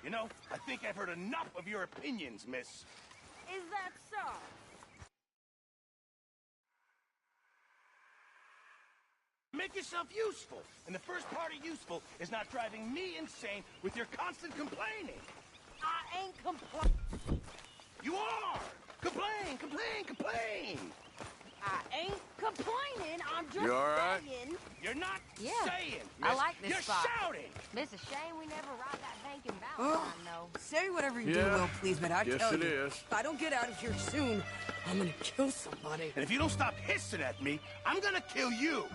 You know, I think I've heard enough of your opinions, miss. Is that so? Make yourself useful. And the first part of useful is not driving me insane with your constant complaining. I ain't complaining. You are! Complain, complain, complain! I ain't complaining, I'm just You all right? saying. You're not Yeah, saying, I miss. like this You're spot. shouting! It's a shame we never ride that bank in Valentine, though. Say whatever you do, Yeah, Will, please, but I guess tell it you, is. if I don't get out of here soon, I'm gonna kill somebody. And if you don't stop hissing at me, I'm gonna kill you.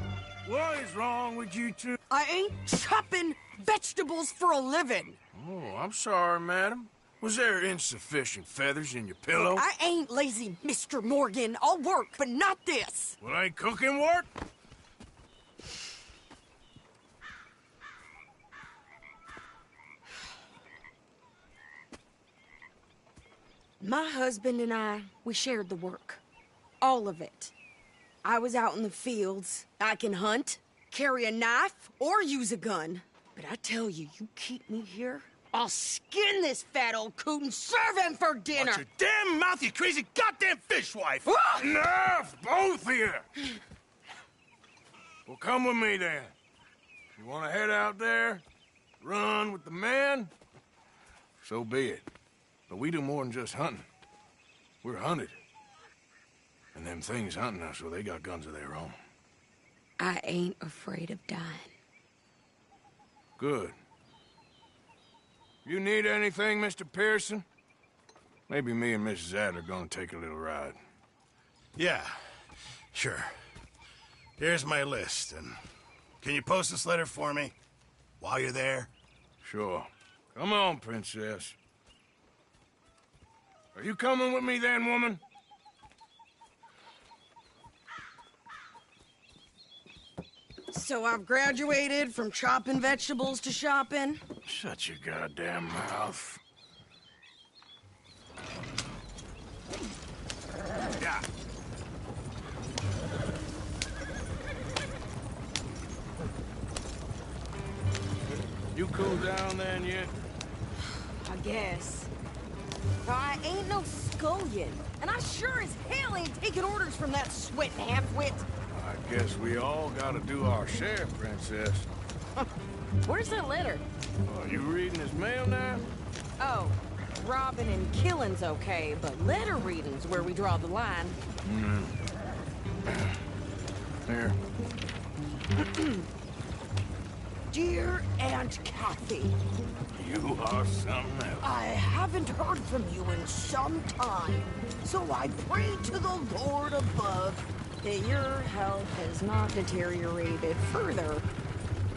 What is wrong with you two? I ain't chopping vegetables for a living. Oh, I'm sorry, madam. Was there insufficient feathers in your pillow? I ain't lazy, Mr. Morgan. I'll work, but not this. Well, ain't cooking work? My husband and I, we shared the work. All of it. I was out in the fields. I can hunt, carry a knife, or use a gun. But I tell you, you keep me here, I'll skin this fat old coot and serve him for dinner. Watch your damn mouth, you crazy goddamn fishwife! Enough, both of you! Well, come with me, then. You want to head out there, run with the men? So be it. But we do more than just hunting. We're hunted. And them things hunting us, well, they got guns of their own. I ain't afraid of dying. Good. You need anything, Mr. Pearson? Maybe me and Mrs. Adler gonna take a little ride. Yeah, sure. Here's my list, and can you post this letter for me while you're there? Sure. Come on, princess. Are you coming with me then, woman? So I've graduated from chopping vegetables to shopping. Shut your goddamn mouth. Yeah. You cool down then yet? I guess. I ain't no scullion, and I sure as hell ain't taking orders from that sweating half-wit. I guess we all gotta do our share, princess. Where's that letter? Oh, you reading his mail now? Oh, robbing and killing's okay, but letter reading's where we draw the line. Here. Dear Aunt Kathy, You are something else. I haven't heard from you in some time, so I pray to the Lord above That your health has not deteriorated further.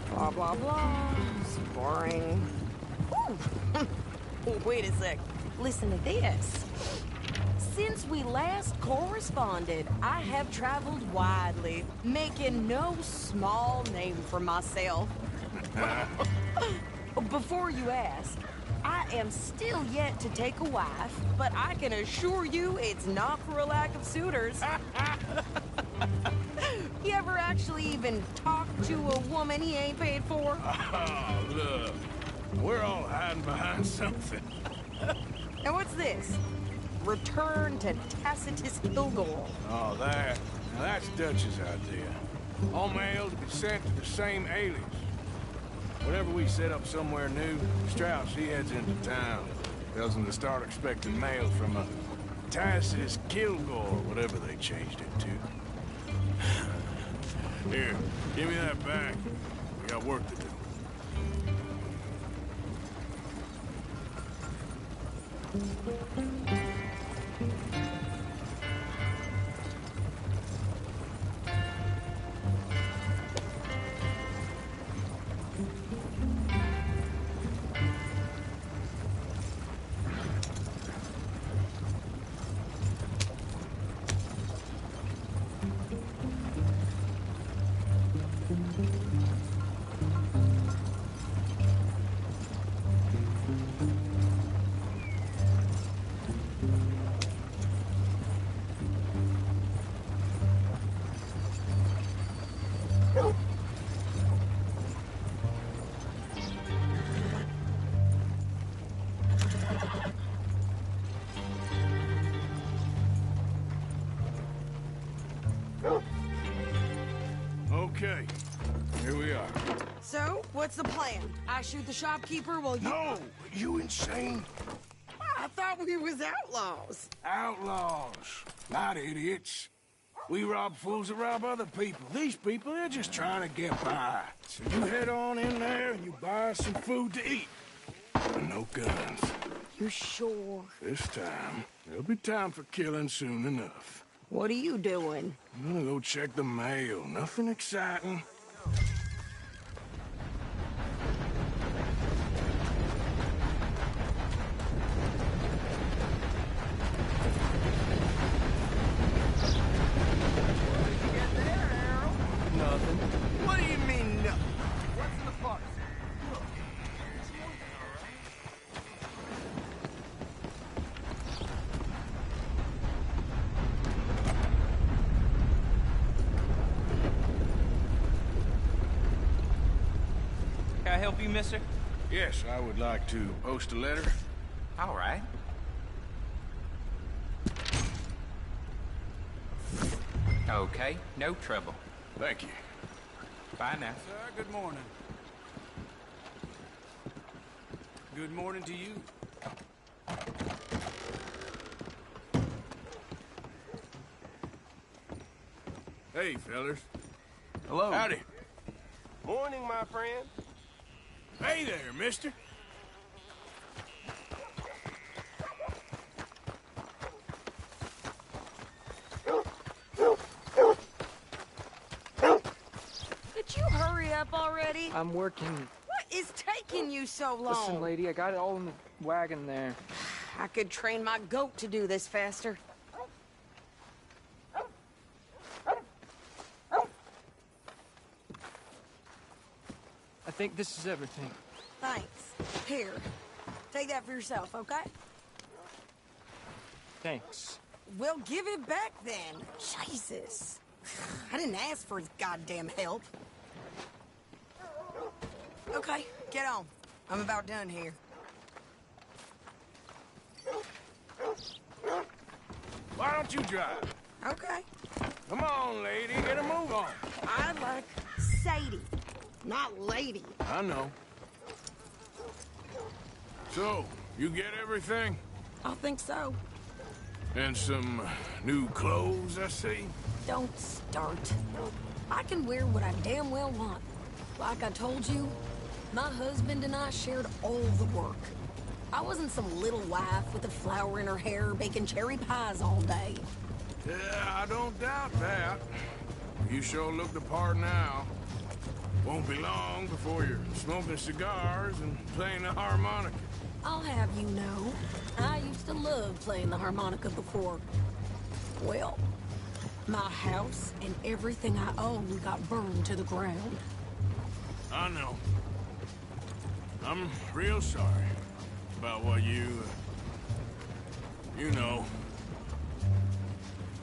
Blah, blah, blah. It's boring. Ooh. Wait a sec. Listen to this. Since we last corresponded, I have traveled widely, making no small name for myself. Before you ask, I am still yet to take a wife, but I can assure you it's not for a lack of suitors. You ever actually even talk to a woman he ain't paid for? Oh, look. We're all hiding behind something. And what's this? Return to Tacitus Kilgore. Oh, that. Now that's Dutch's idea. All mail to be sent to the same alias. Whenever we set up somewhere new, Strauss, he heads into town. Tells them to start expecting mail from a Tacitus Kilgore, whatever they changed it to. Here, give me that back. We got work to do. Here we are. So, what's the plan? I shoot the shopkeeper while you... No! You insane? I thought we was outlaws. Outlaws, not idiots. We rob fools that rob other people. These people, they're just trying to get by. So you head on in there and you buy us some food to eat. But no guns. You sure? This time, there'll be time for killing soon enough. What are you doing? I'm gonna go check the mail. Nothing exciting. Nothing. What do you mean, nothing? What's in the box? Can I help you, mister? Yes, I would like to post a letter. All right. Okay, no trouble. Thank you. Bye now. Sir, good morning. Good morning to you. Hey, fellas. Hello. Howdy. Morning, my friend. Hey there, mister. Could you hurry up already? I'm working. What is taking you so long? Listen, lady, I got it all in the wagon there. I could train my goat to do this faster. I think this is everything. Thanks. Here, take that for yourself, okay? Thanks. We'll give it back then. Jesus. I didn't ask for his goddamn help. Okay, get on. I'm about done here. Why don't you drive? Okay. Come on, lady, get a move on. I like Sadie, not lady. I know. So, you get everything? I think so. And some new clothes, I see? Don't start. I can wear what I damn well want. Like I told you, my husband and I shared all the work. I wasn't some little wife with a flower in her hair baking cherry pies all day. Yeah, I don't doubt that. You sure look the part now. Won't be long before you're smoking cigars and playing the harmonica. I'll have you know, I used to love playing the harmonica before. Well, my house and everything I own got burned to the ground. I know. I'm real sorry about what you know.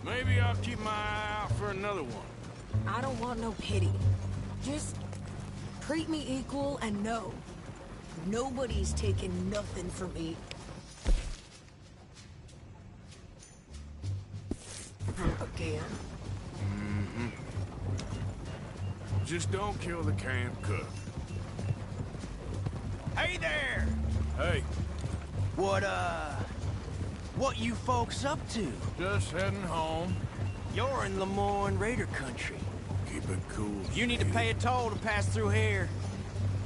Maybe I'll keep my eye out for another one. I don't want no pity. Just treat me equal and know nobody's taking nothing from me. Again. Just don't kill the camp cook. Hey there! Hey, What you folks up to? just heading home. You're in Lemoyne Raider country. Keep it cool. You need to pay a toll to pass through here.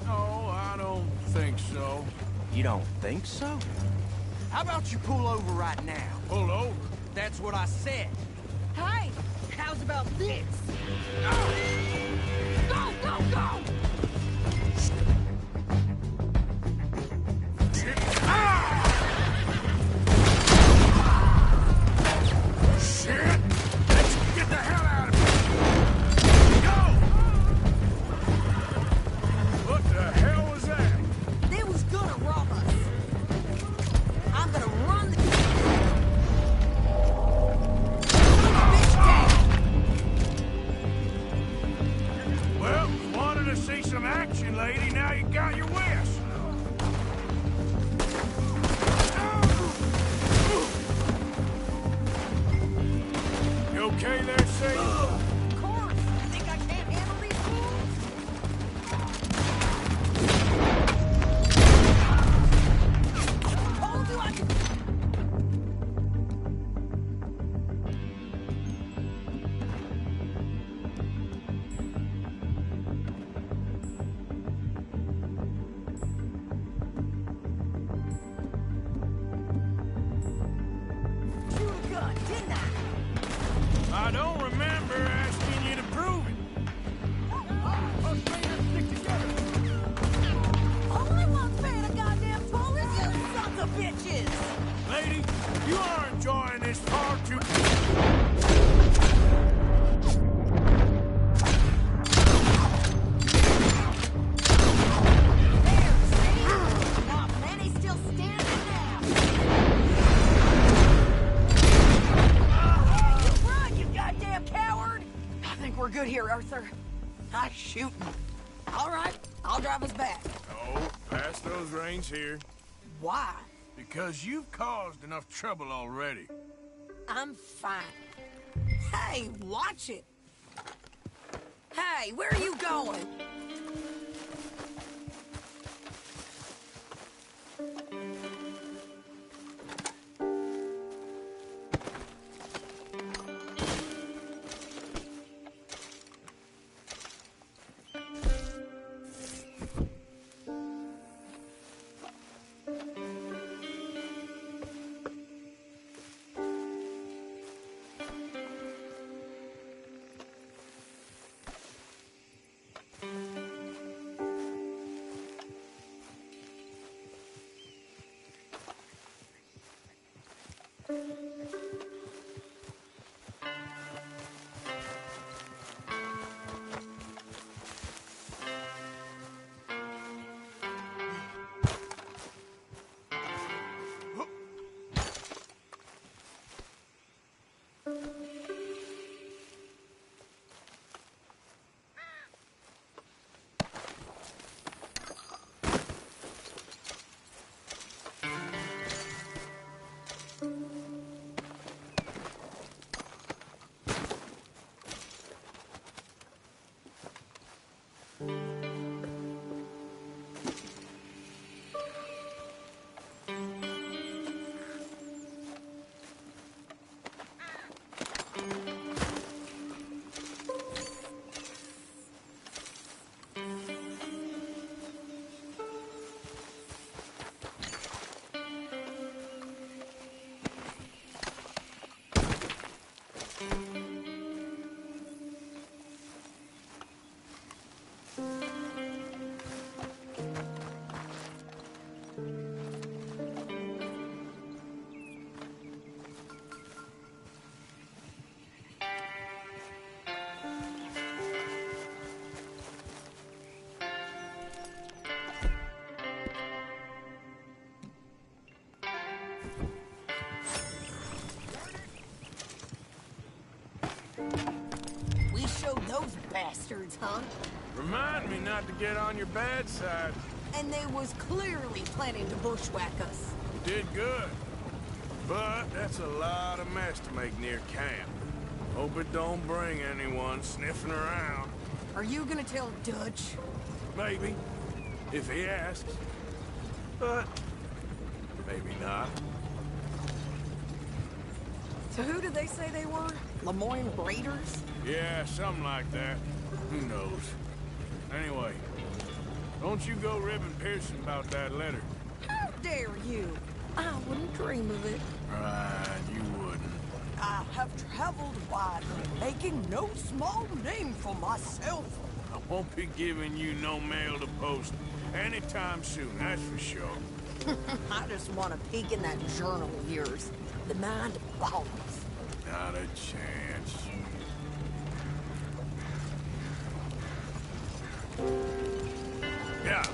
No, I don't think so. You don't think so? How about you pull over right now? Pull over. That's what I said. Hey, how's about this? Go, go, go! Shit! Let's get the hell out of here! Go! What the hell was that? They was gonna rob us. I'm gonna run the bitch down. Well, you wanted to see some action, lady. Now you got your wish. You okay there, Sadie? Of course. You think I can't handle these fools? shooting. All right, I'll drive us back. Oh, past those reins here. Why? Because you've caused enough trouble already. I'm fine. Hey, watch it. Hey, where are you going? We showed those bastards, huh? Remind me not to get on your bad side. And they was clearly planning to bushwhack us. You did good. But that's a lot of mess to make near camp. Hope it don't bring anyone sniffing around. Are you gonna tell Dutch? Maybe, if he asks. But maybe not. So who did they say they were? Lemoyne Raiders? Yeah, something like that. Who knows? Anyway, don't you go ribbing Pearson about that letter. How dare you? I wouldn't dream of it. Right, you wouldn't. I have traveled widely, making no small name for myself. I won't be giving you no mail to post anytime soon, that's for sure. I just want to peek in that journal of yours. The mind boggles. Not a chance. Yeah.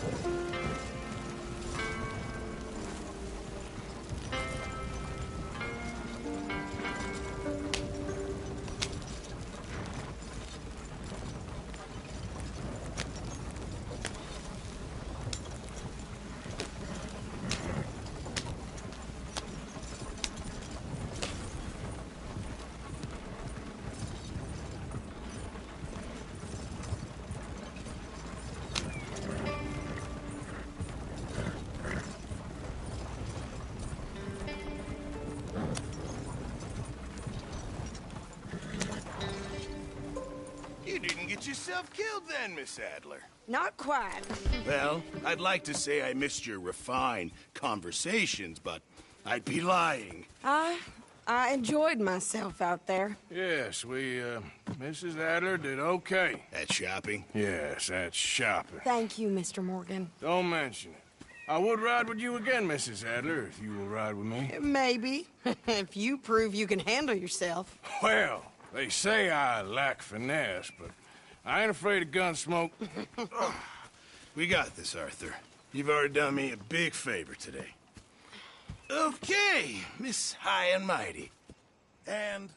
You didn't get yourself killed then, Miss Adler. Not quite. Well, I'd like to say I missed your refined conversations, but I'd be lying. I enjoyed myself out there. Yes, Mrs. Adler did okay. At shopping? Yes, that's shopping. Thank you, Mr. Morgan. Don't mention it. I would ride with you again, Mrs. Adler, if you will ride with me. Maybe. If you prove you can handle yourself. Well, they say I lack finesse, but I ain't afraid of gun smoke. We got this, Arthur. You've already done me a big favor today. Okay, Miss High and Mighty. And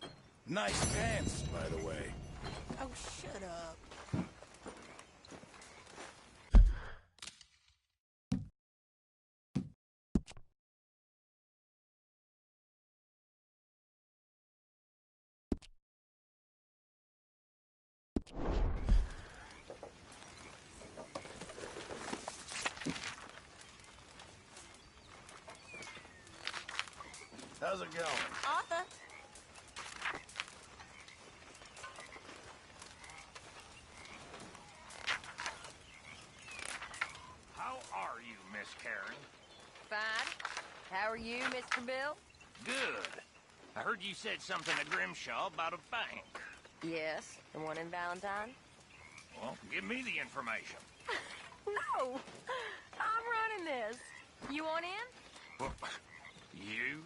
nice dance, by the way. Oh, shut up. How's it going? Arthur. How are you, Miss Karen? Fine. How are you, Mr. Bill? Good. I heard you said something to Grimshaw about a bank. Yes, the one in Valentine? Well, give me the information. No! I'm running this. You want in? Well, you?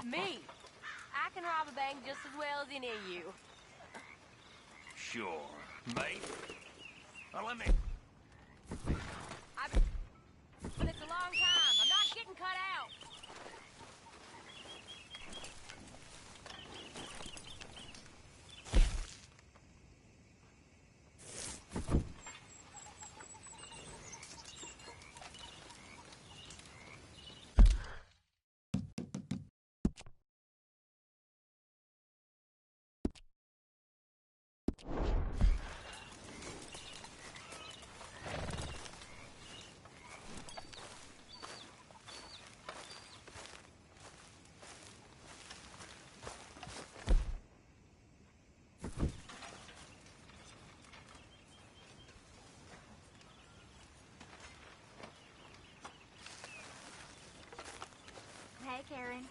Me. I can rob a bank just as well as any of you. Sure. Mate. Well, let me... But it's a long time. I'm not getting cut out. Hey, Karen.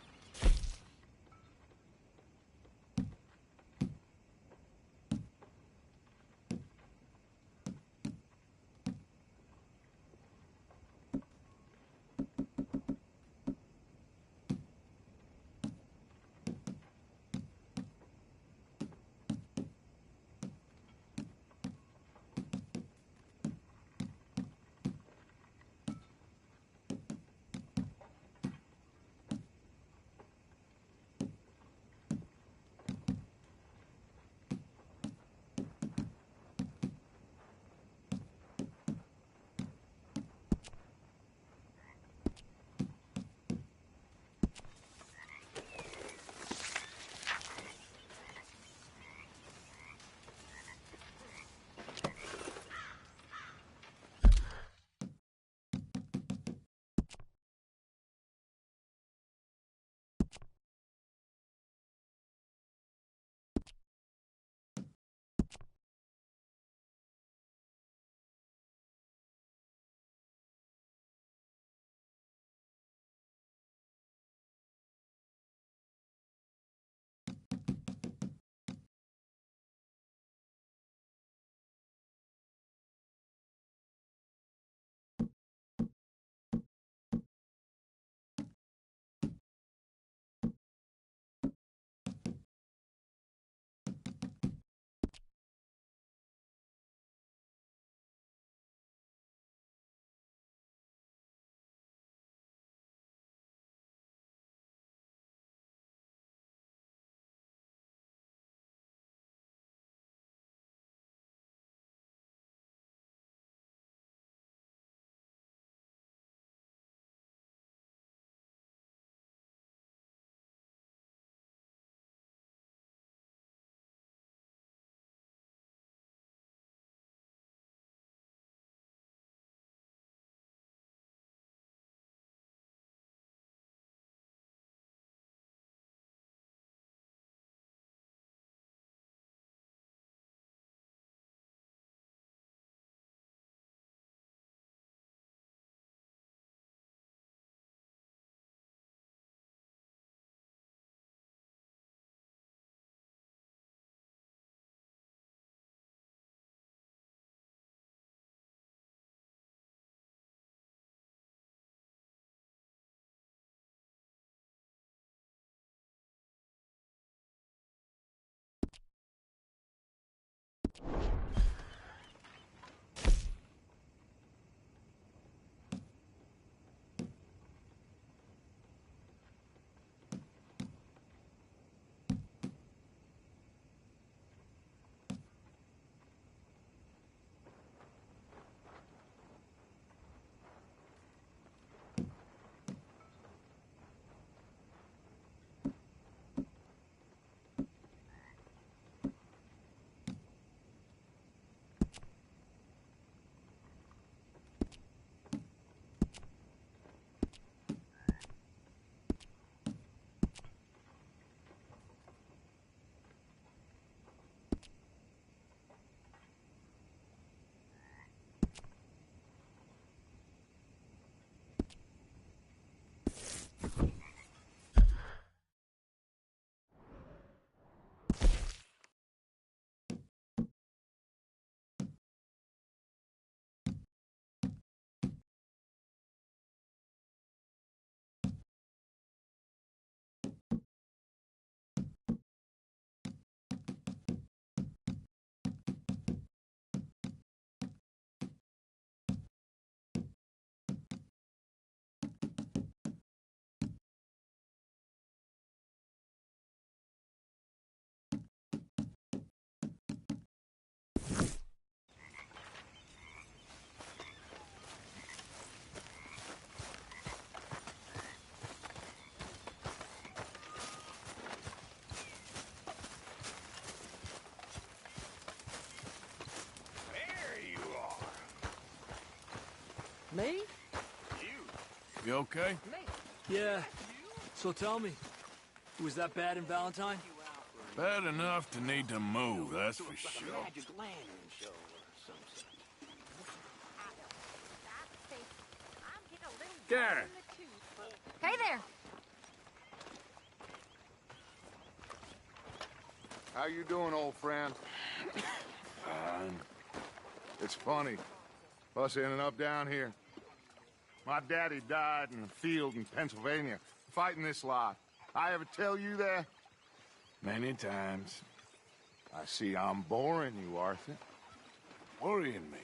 Me? You okay? Yeah. So tell me, was that bad in Valentine? Bad enough to need to move, that's for sure. Karen! Hey there. How you doing, old friend? Fine. It's funny. Us ending up down here. My daddy died in a field in Pennsylvania, fighting this lot. I ever tell you that? Many times. I see I'm boring you, Arthur. Worrying me.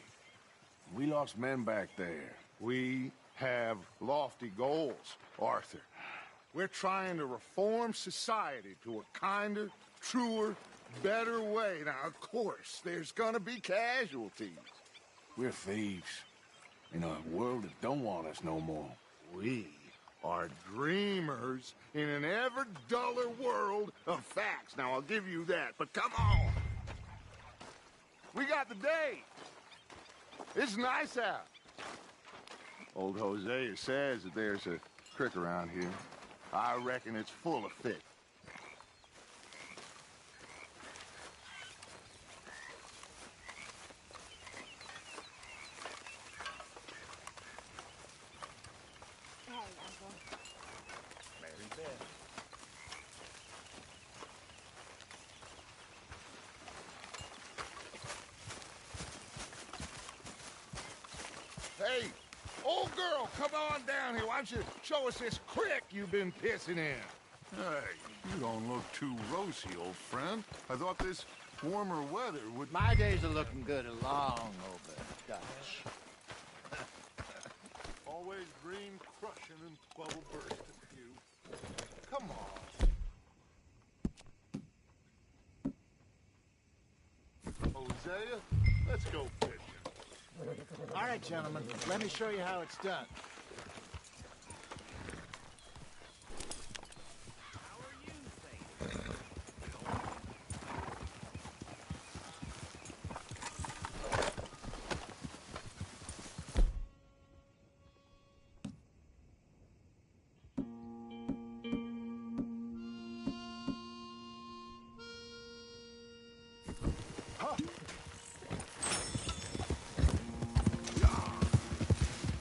We lost men back there. We have lofty goals, Arthur. We're trying to reform society to a kinder, truer, better way. Now, of course, there's gonna be casualties. We're thieves. In a world that don't want us no more. We are dreamers in an ever duller world of facts. Now, I'll give you that, but come on. We got the day. It's nice out. Old Hosea says that there's a creek around here. I reckon it's full of fish. Hey, old girl, come on down here. Why don't you show us this creek you've been pissing in? Hey, you don't look too rosy, old friend. I thought this warmer weather would... My days are looking good along over Dutch. Always dream crushing and bubble burst at you. Come on. Hosea, let's go fishing. All right, gentlemen, let me show you how it's done.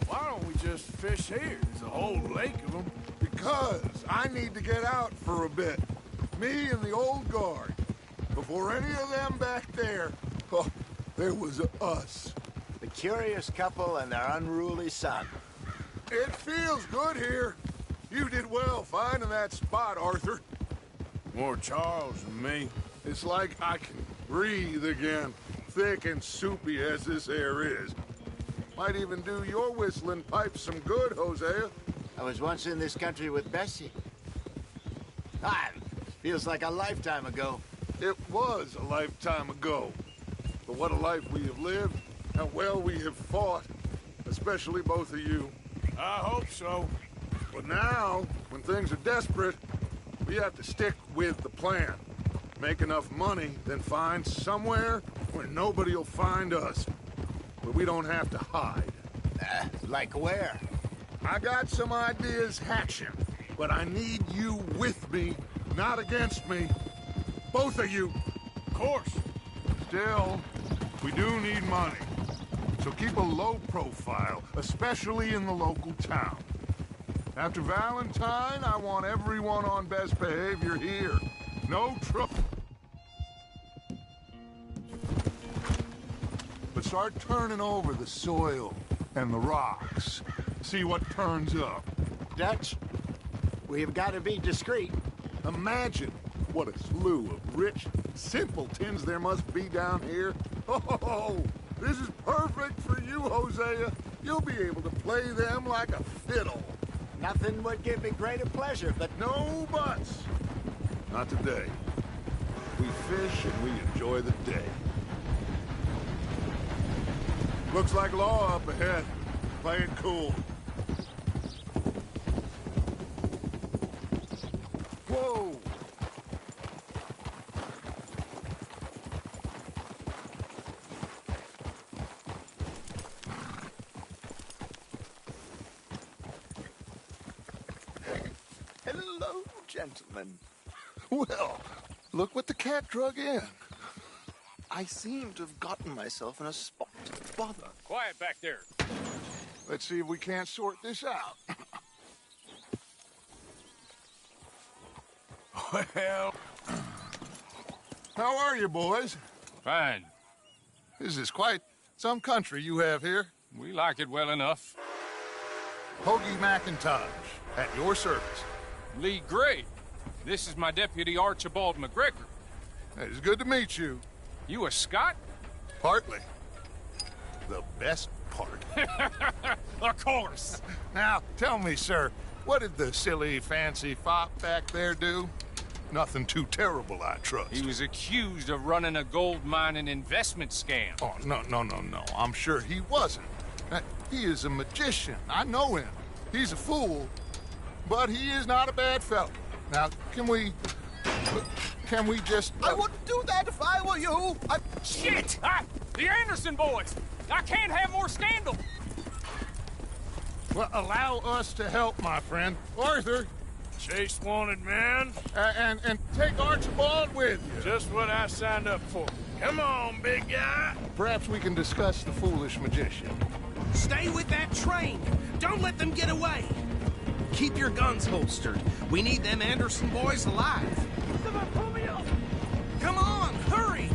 Why don't we just fish here? There's a whole lake of them. Because I need to get out for a bit. Me and the old guard. Before any of them back there, oh, there was us. The curious couple and their unruly son. It feels good here. You did well finding that spot, Arthur. More Charles than me. It's like I can breathe again, thick and soupy as this air is. Might even do your whistling pipes some good, Hosea. I was once in this country with Bessie. Feels like a lifetime ago. It was a lifetime ago. But what a life we have lived, how well we have fought, especially both of you. I hope so. But now, when things are desperate, we have to stick with the plan. Make enough money, then find somewhere where nobody will find us. Where we don't have to hide. Like where? I got some ideas hatching, but I need you with me, not against me. Both of you. Of course. Still, we do need money. So keep a low profile, especially in the local town. After Valentine, I want everyone on best behavior here. No trouble. But start turning over the soil and the rocks. See what turns up. Dutch, we've got to be discreet. Imagine what a slew of rich simpletons there must be down here. Oh, this is perfect for you, Hosea. You'll be able to play them like a fiddle. Nothing would give me greater pleasure, but... No buts. Not today. We fish and we enjoy the day. Looks like law up ahead. Play it cool. Whoa! Hello, gentlemen. Well, look what the cat drug in. I seem to have gotten myself in a spot to bother. Quiet back there. Let's see if we can't sort this out. Well, how are you, boys? Fine. This is quite some country you have here. We like it well enough. Hoagie McIntosh, at your service. Lee Gray. This is my deputy Archibald McGregor. It's good to meet you. You a Scot? Partly. The best part. Of course. Now, tell me, sir, what did the silly, fancy fop back there do? Nothing too terrible, I trust. He was accused of running a gold mining investment scam. Oh, no. I'm sure he wasn't. He is a magician. I know him. He's a fool, but he is not a bad fellow. Now, can we just... I wouldn't do that if I were you. Shit! The Anderson boys! I can't have more scandal! Well, allow us to help, my friend. Arthur! Chase wanted man. And take Archibald with you. Just what I signed up for. Come on, big guy. Perhaps we can discuss the foolish magician. Stay with that train. Don't let them get away. Keep your guns holstered. We need them Anderson boys alive. Come on, hurry.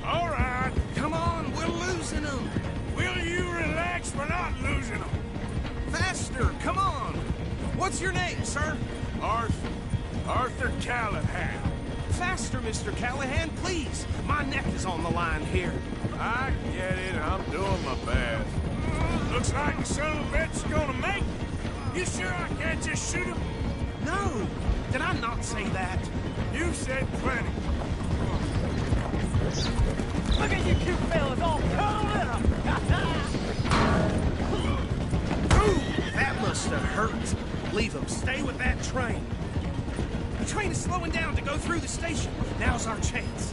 All right. Come on, we're losing them. Will you relax? We're not losing them. Faster, come on. What's your name, sir? Arthur Callahan. Faster, Mr. Callahan, please. My neck is on the line here. I get it. I'm doing my best. Looks like the son of a bitch is gonna make it. You sure I can't just shoot him? No. Did I not say that? You said plenty. Look at you cute fellas all cuddled up. Ooh, that must have hurt. Leave them. Stay with that train. The train is slowing down to go through the station. Now's our chance.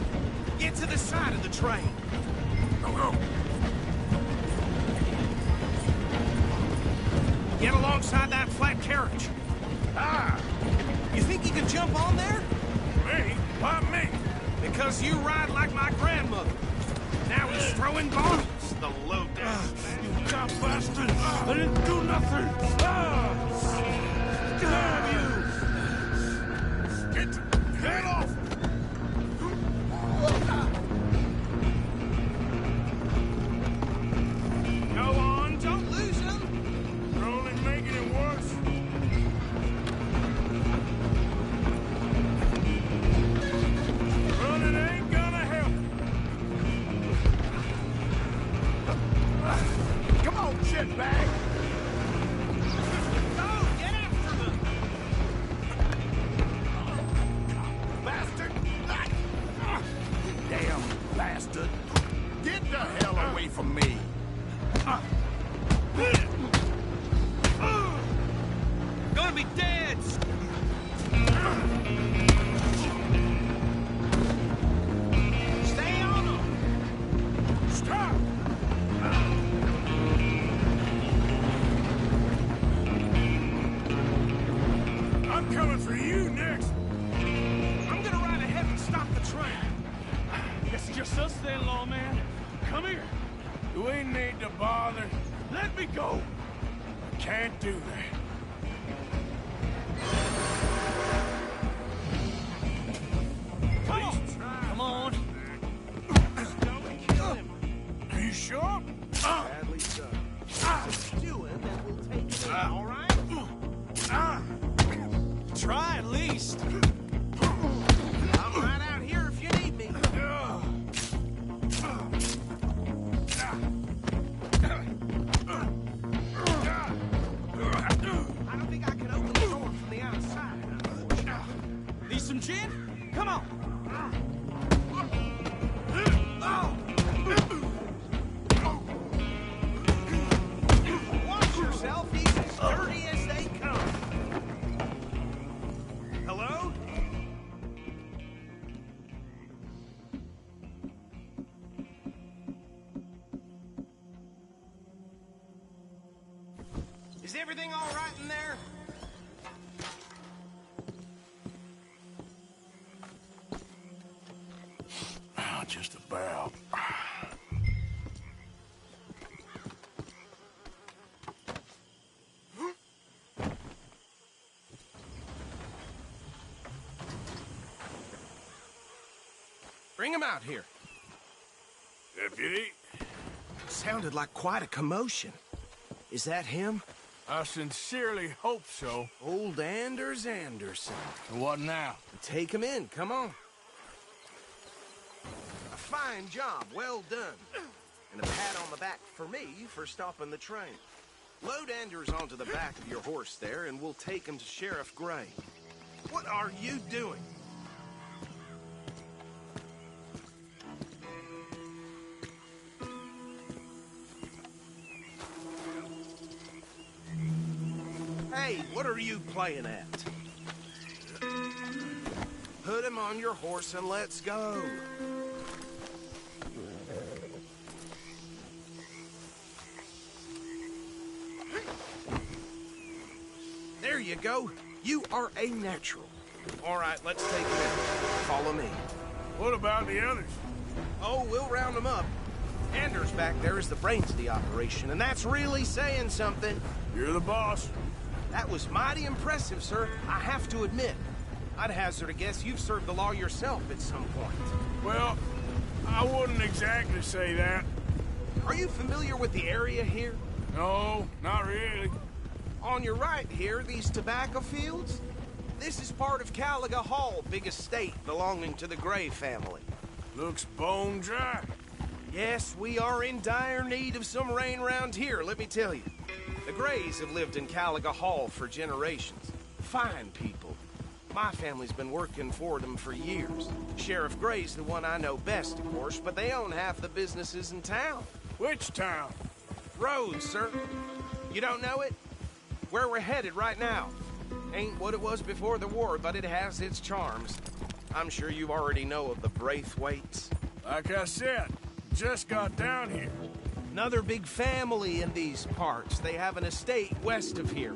Get to the side of the train. Go. Get alongside that flat carriage. You think you can jump on there? Me? Why me? Because you ride like my grandmother. Now he's throwing bombs. The low down. You dumb bastard! I didn't do nothing! Damn you! Get off! Go on, don't lose him. You're only making it worse. Running ain't gonna help. Come on, shitbag! Go, get after them. Bastard! Damn bastard! Get the hell away from me! Gonna be dead. Stay on them. Stop! I'm coming for you next. I'm gonna ride ahead and stop the train. It's just us then, lawman. Come here. You ain't need to bother. Let me go. I can't do that. Come on. Are you sure? Badly so. Do it, and we'll take it in, all right? Try at least. I'm right out here if you need me. I don't think I can open the door from the outside. Need some gin? Come on. Watch yourself. He's as dirty as they come. Hello? Is everything all right in there? Bring him out here. Deputy? Sounded like quite a commotion. Is that him? I sincerely hope so. Old Anders Anderson. What now? Take him in, come on. A fine job, well done. And a pat on the back for me for stopping the train. Load Anders onto the back of your horse there, and we'll take him to Sheriff Gray. What are you doing? Hey, what are you playing at? Put him on your horse and let's go. There you go. You are a natural. All right, let's take him in. Follow me. What about the others? Oh, we'll round them up. Anders back there is the brains of the operation, and that's really saying something. You're the boss. That was mighty impressive, sir. I have to admit. I'd hazard a guess you've served the law yourself at some point. Well, I wouldn't exactly say that. Are you familiar with the area here? No, not really. On your right here, these tobacco fields? This is part of Caliga Hall, big estate belonging to the Gray family. Looks bone dry. Yes, we are in dire need of some rain round here, let me tell you. The Grays have lived in Caliga Hall for generations. Fine people. My family's been working for them for years. Sheriff Gray's the one I know best, of course, but they own half the businesses in town. Which town? Rhodes, sir. You don't know it? Where we're headed right now. Ain't what it was before the war, but it has its charms. I'm sure you already know of the Braithwaites. Like I said, just got down here. Another big family in these parts. They have an estate west of here.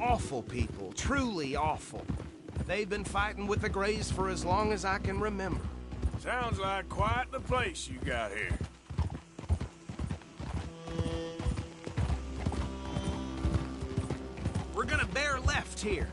Awful people, truly awful. They've been fighting with the Grays for as long as I can remember. Sounds like quite the place you got here. We're gonna bear left here.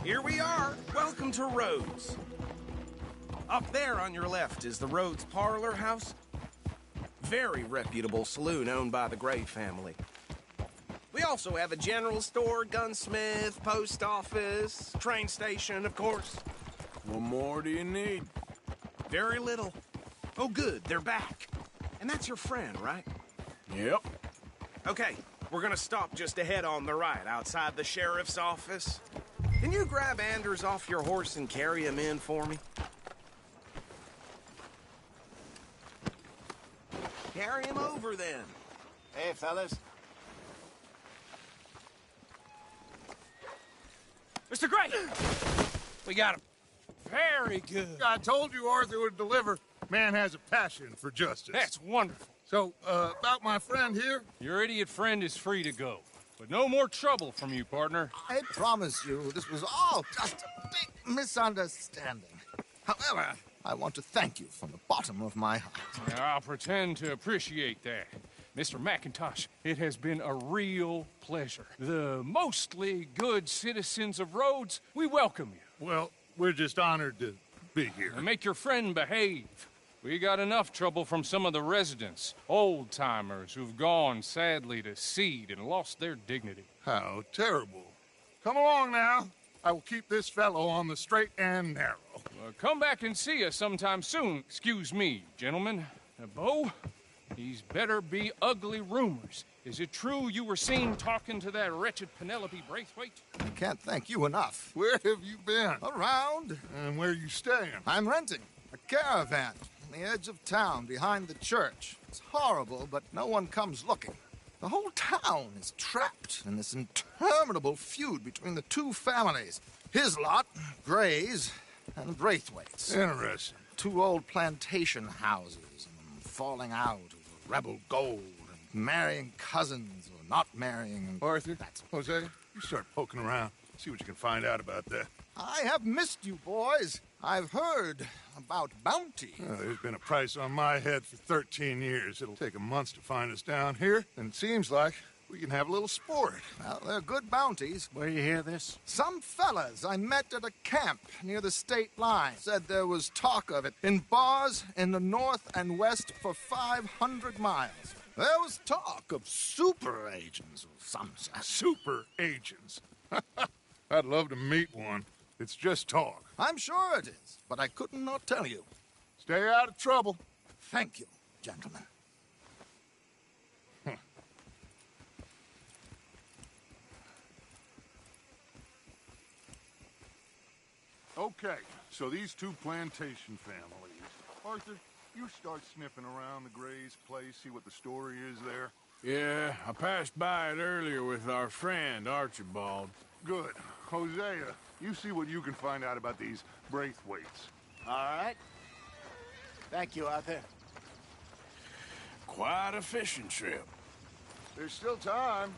Here we are. Welcome to Rhodes. Up there on your left is the Rhodes Parlor House. Very reputable saloon owned by the Gray family. We also have a general store, gunsmith, post office, train station, of course. What more do you need? Very little. Oh, good, they're back. And that's your friend, right? Yep. Okay, we're gonna stop just ahead on the right, outside the sheriff's office. Can you grab Anders off your horse and carry him in for me? Carry him over, then. Hey, fellas. Mr. Gray! We got him. Very good. I told you Arthur would deliver. Man has a passion for justice. That's wonderful. So, about my friend here? Your idiot friend is free to go. But no more trouble from you, partner. I promise you, this was all just a big misunderstanding. However, I want to thank you from the bottom of my heart. I'll pretend to appreciate that. Mr. McIntosh, it has been a real pleasure. The mostly good citizens of Rhodes, we welcome you. Well, we're just honored to be here. And make your friend behave. We got enough trouble from some of the residents, old-timers who've gone, sadly, to seed and lost their dignity. How terrible. Come along now. I will keep this fellow on the straight and narrow. Come back and see us sometime soon. Excuse me, gentlemen. Bo, these better be ugly rumors. Is it true you were seen talking to that wretched Penelope Braithwaite? I can't thank you enough. Where have you been? Around. And where you staying? I'm renting a caravan on the edge of town behind the church. It's horrible, but no one comes looking. The whole town is trapped in this interminable feud between the two families. His lot, Gray's, and Braithwaite's. Interesting. Two old plantation houses falling out of rebel gold and marrying cousins or not marrying. Arthur, Jose, you start poking around. See what you can find out about that. I have missed you, boys. I've heard about bounty. There's been a price on my head for 13 years. It'll take a month to find us down here, and it seems like we can have a little sport. Well, they're good bounties. Where you hear this? Some fellas I met at a camp near the state line said there was talk of it in bars in the north and west for 500 miles. There was talk of super agents or some such. Super agents. I'd love to meet one. It's just talk. I'm sure it is, but I couldn't not tell you. Stay out of trouble. Thank you, gentlemen. Okay, so these two plantation families. Arthur, you start sniffing around the Gray's place, see what the story is there. Yeah, I passed by it earlier with our friend, Archibald. Good. Hosea, you see what you can find out about these Braithwaites. All right. Thank you, Arthur. Quite a fishing trip. There's still time.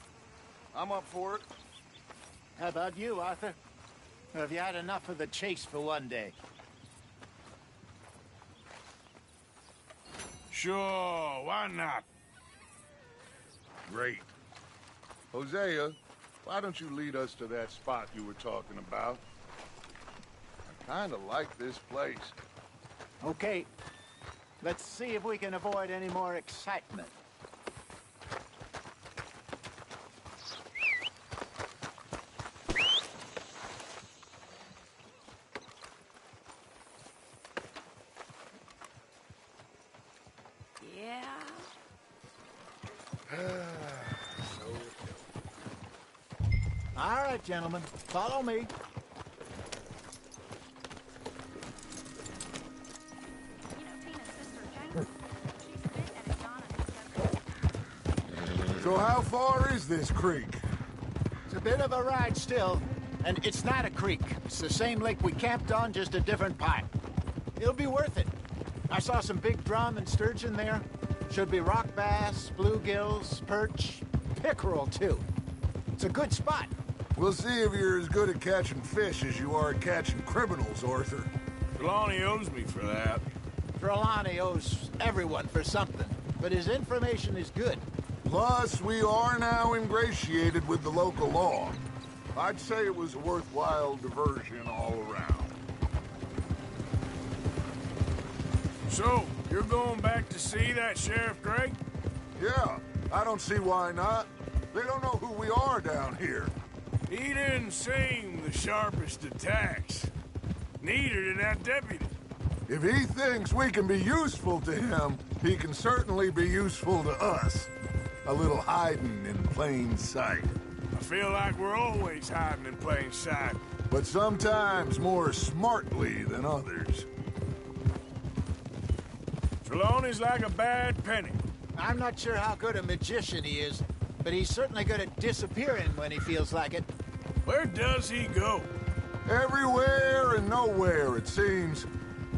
I'm up for it. How about you, Arthur? Or have you had enough of the chase for one day? Sure, why not? Great. Hosea, why don't you lead us to that spot you were talking about? I kind of like this place. Okay. Let's see if we can avoid any more excitement. Yeah. All right, gentlemen. Follow me. So how far is this creek? It's a bit of a ride still, and it's not a creek. It's the same lake we camped on, just a different part. It'll be worth it. I saw some big drum and sturgeon there. Should be rock bass, bluegills, perch, pickerel, too. It's a good spot. We'll see if you're as good at catching fish as you are at catching criminals, Arthur. Trelawney owes me for that. Trelawney owes everyone for something, but his information is good. Plus, we are now ingratiated with the local law. I'd say it was a worthwhile diversion all around. So, you're going back to see that Sheriff Gray? Yeah, I don't see why not. They don't know who we are down here. He didn't seem the sharpest attacks. Neither did that deputy. If he thinks we can be useful to him, he can certainly be useful to us. A little hiding in plain sight. I feel like we're always hiding in plain sight. But sometimes more smartly than others. Trelawney's like a bad penny. I'm not sure how good a magician he is, but he's certainly good at disappearing when he feels like it. Where does he go? Everywhere and nowhere, it seems.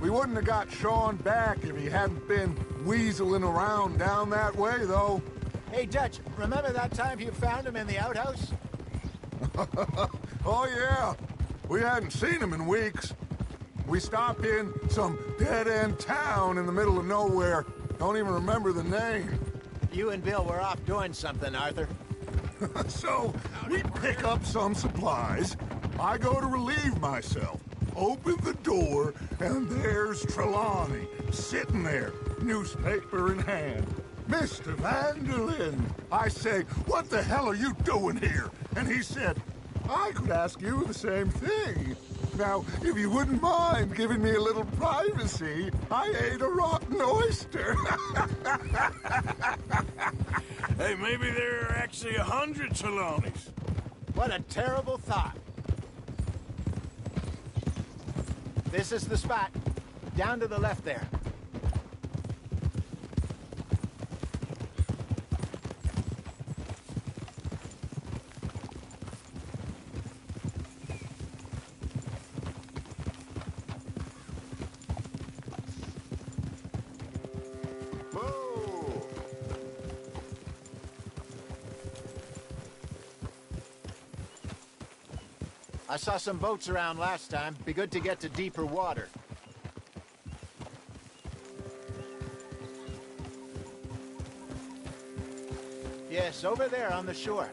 We wouldn't have got Sean back if he hadn't been weaseling around down that way, though. Hey, Dutch, remember that time you found him in the outhouse? Oh, yeah. We hadn't seen him in weeks. We stopped in some dead-end town in the middle of nowhere. Don't even remember the name. You and Bill were off doing something, Arthur. So, we pick up some supplies. I go to relieve myself. Open the door, and there's Trelawney, sitting there, newspaper in hand. Mr. Vanderlyn. I say, what the hell are you doing here? And he said, I could ask you the same thing. Now, if you wouldn't mind giving me a little privacy, I ate a rotten oyster. Hey, maybe there are actually 100 Trelawneys. What a terrible thought. This is the spot. Down to the left there. saw some boats around last time. Be good to get to deeper water. Yes, over there on the shore.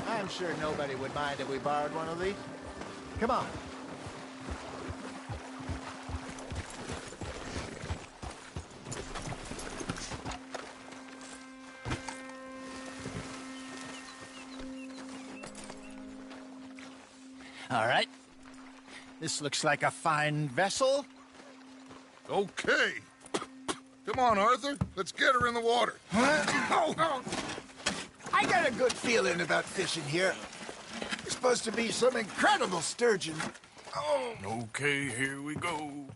I'm sure nobody would mind if we borrowed one of these. Come on. All right. This looks like a fine vessel. Okay. Come on, Arthur. Let's get her in the water. Oh. I got a good feeling about fishing here. It's supposed to be some incredible sturgeon. Oh. Okay, here we go.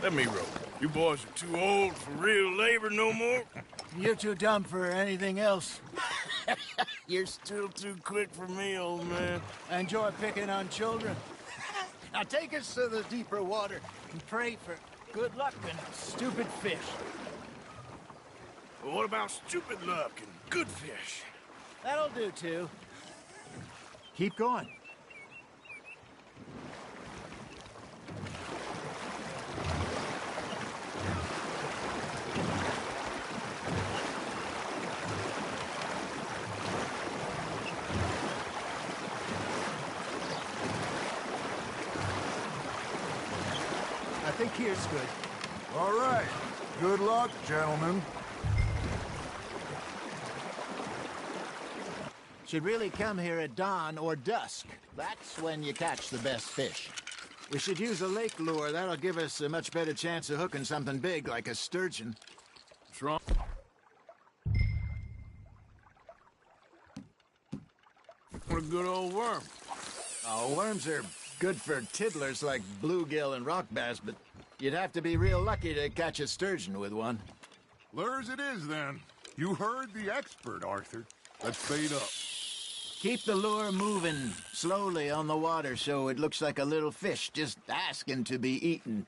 Let me row. You boys are too old for real labor no more. You're too dumb for anything else. You're still too quick for me, old man. I enjoy picking on children. Now take us to the deeper water and pray for good luck and stupid fish. Well, what about stupid luck and good fish? That'll do, too. Keep going. I think here's good. All right. Good luck, gentlemen. Should really come here at dawn or dusk. That's when you catch the best fish. We should use a lake lure. That'll give us a much better chance of hooking something big like a sturgeon. What's wrong? What a good old worm. Oh, worms are good for tiddlers like bluegill and rock bass, but you'd have to be real lucky to catch a sturgeon with one. Lures it is, then. You heard the expert, Arthur. Let's bait up. Keep the lure moving slowly on the water so it looks like a little fish just asking to be eaten.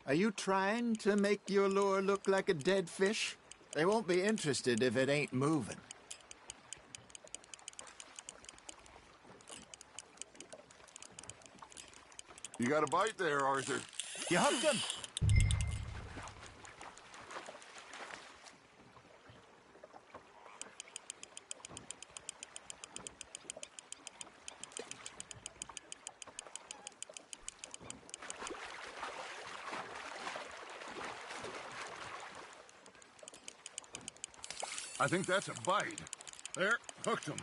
Are you trying to make your lure look like a dead fish? They won't be interested if it ain't moving. You got a bite there, Arthur. You hooked him. I think that's a bite. There, hooked him.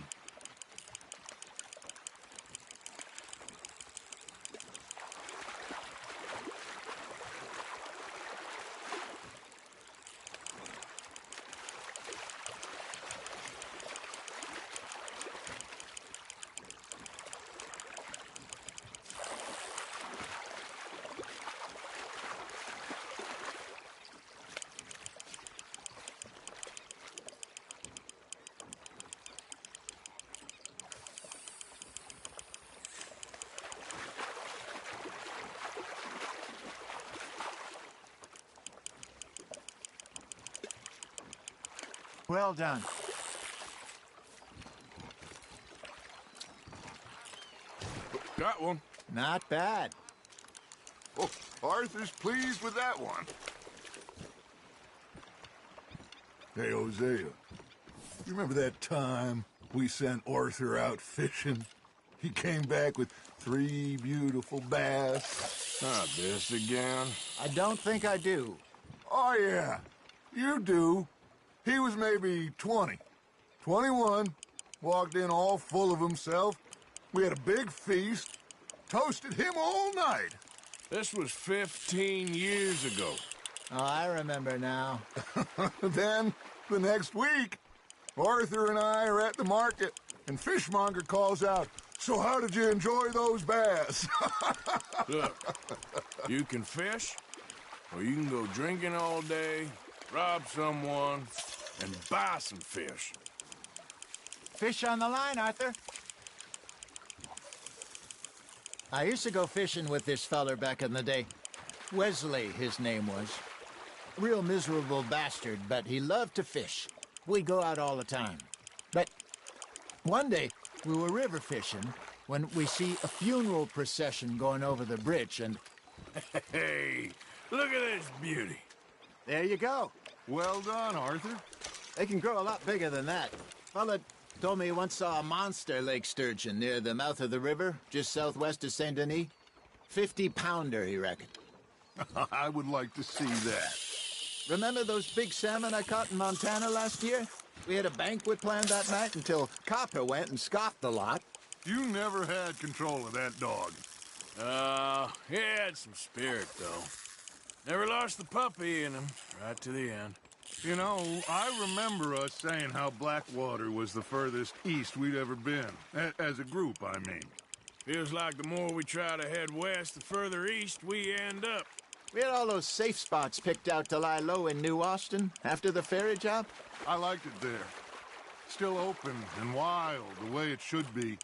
Well done. Got one. Not bad. Oh, Arthur's pleased with that one. Hey, Hosea. You remember that time we sent Arthur out fishing? He came back with 3 beautiful bass. Not this again. I don't think I do. Oh, yeah. You do. He was maybe 20. 21. Walked in all full of himself. We had a big feast. Toasted him all night. This was 15 years ago. Oh, I remember now. Then, the next week, Arthur and I are at the market, and Fishmonger calls out, "So how did you enjoy those bass?" Look, you can fish, or you can go drinking all day, rob someone, and buy some fish. Fish on the line, Arthur. I used to go fishing with this feller back in the day. Wesley, his name was. Real miserable bastard, but he loved to fish. We'd go out all the time. But one day, we were river fishing when we see a funeral procession going over the bridge, and... Hey, look at this beauty. There you go. Well done, Arthur. They can grow a lot bigger than that. Fella told me he once saw a monster lake sturgeon near the mouth of the river, just southwest of Saint Denis. 50-pounder, he reckoned. I would like to see that. Remember those big salmon I caught in Montana last year? We had a banquet planned that night until Copper went and scoffed the lot. You never had control of that dog. He had some spirit, though. Never lost the puppy in him, right to the end. You know, I remember us saying how Blackwater was the furthest east we'd ever been. As a group, I mean. Feels like the more we try to head west, the further east we end up. We had all those safe spots picked out to lie low in New Austin after the ferry job. I liked it there. Still open and wild, the way it should be.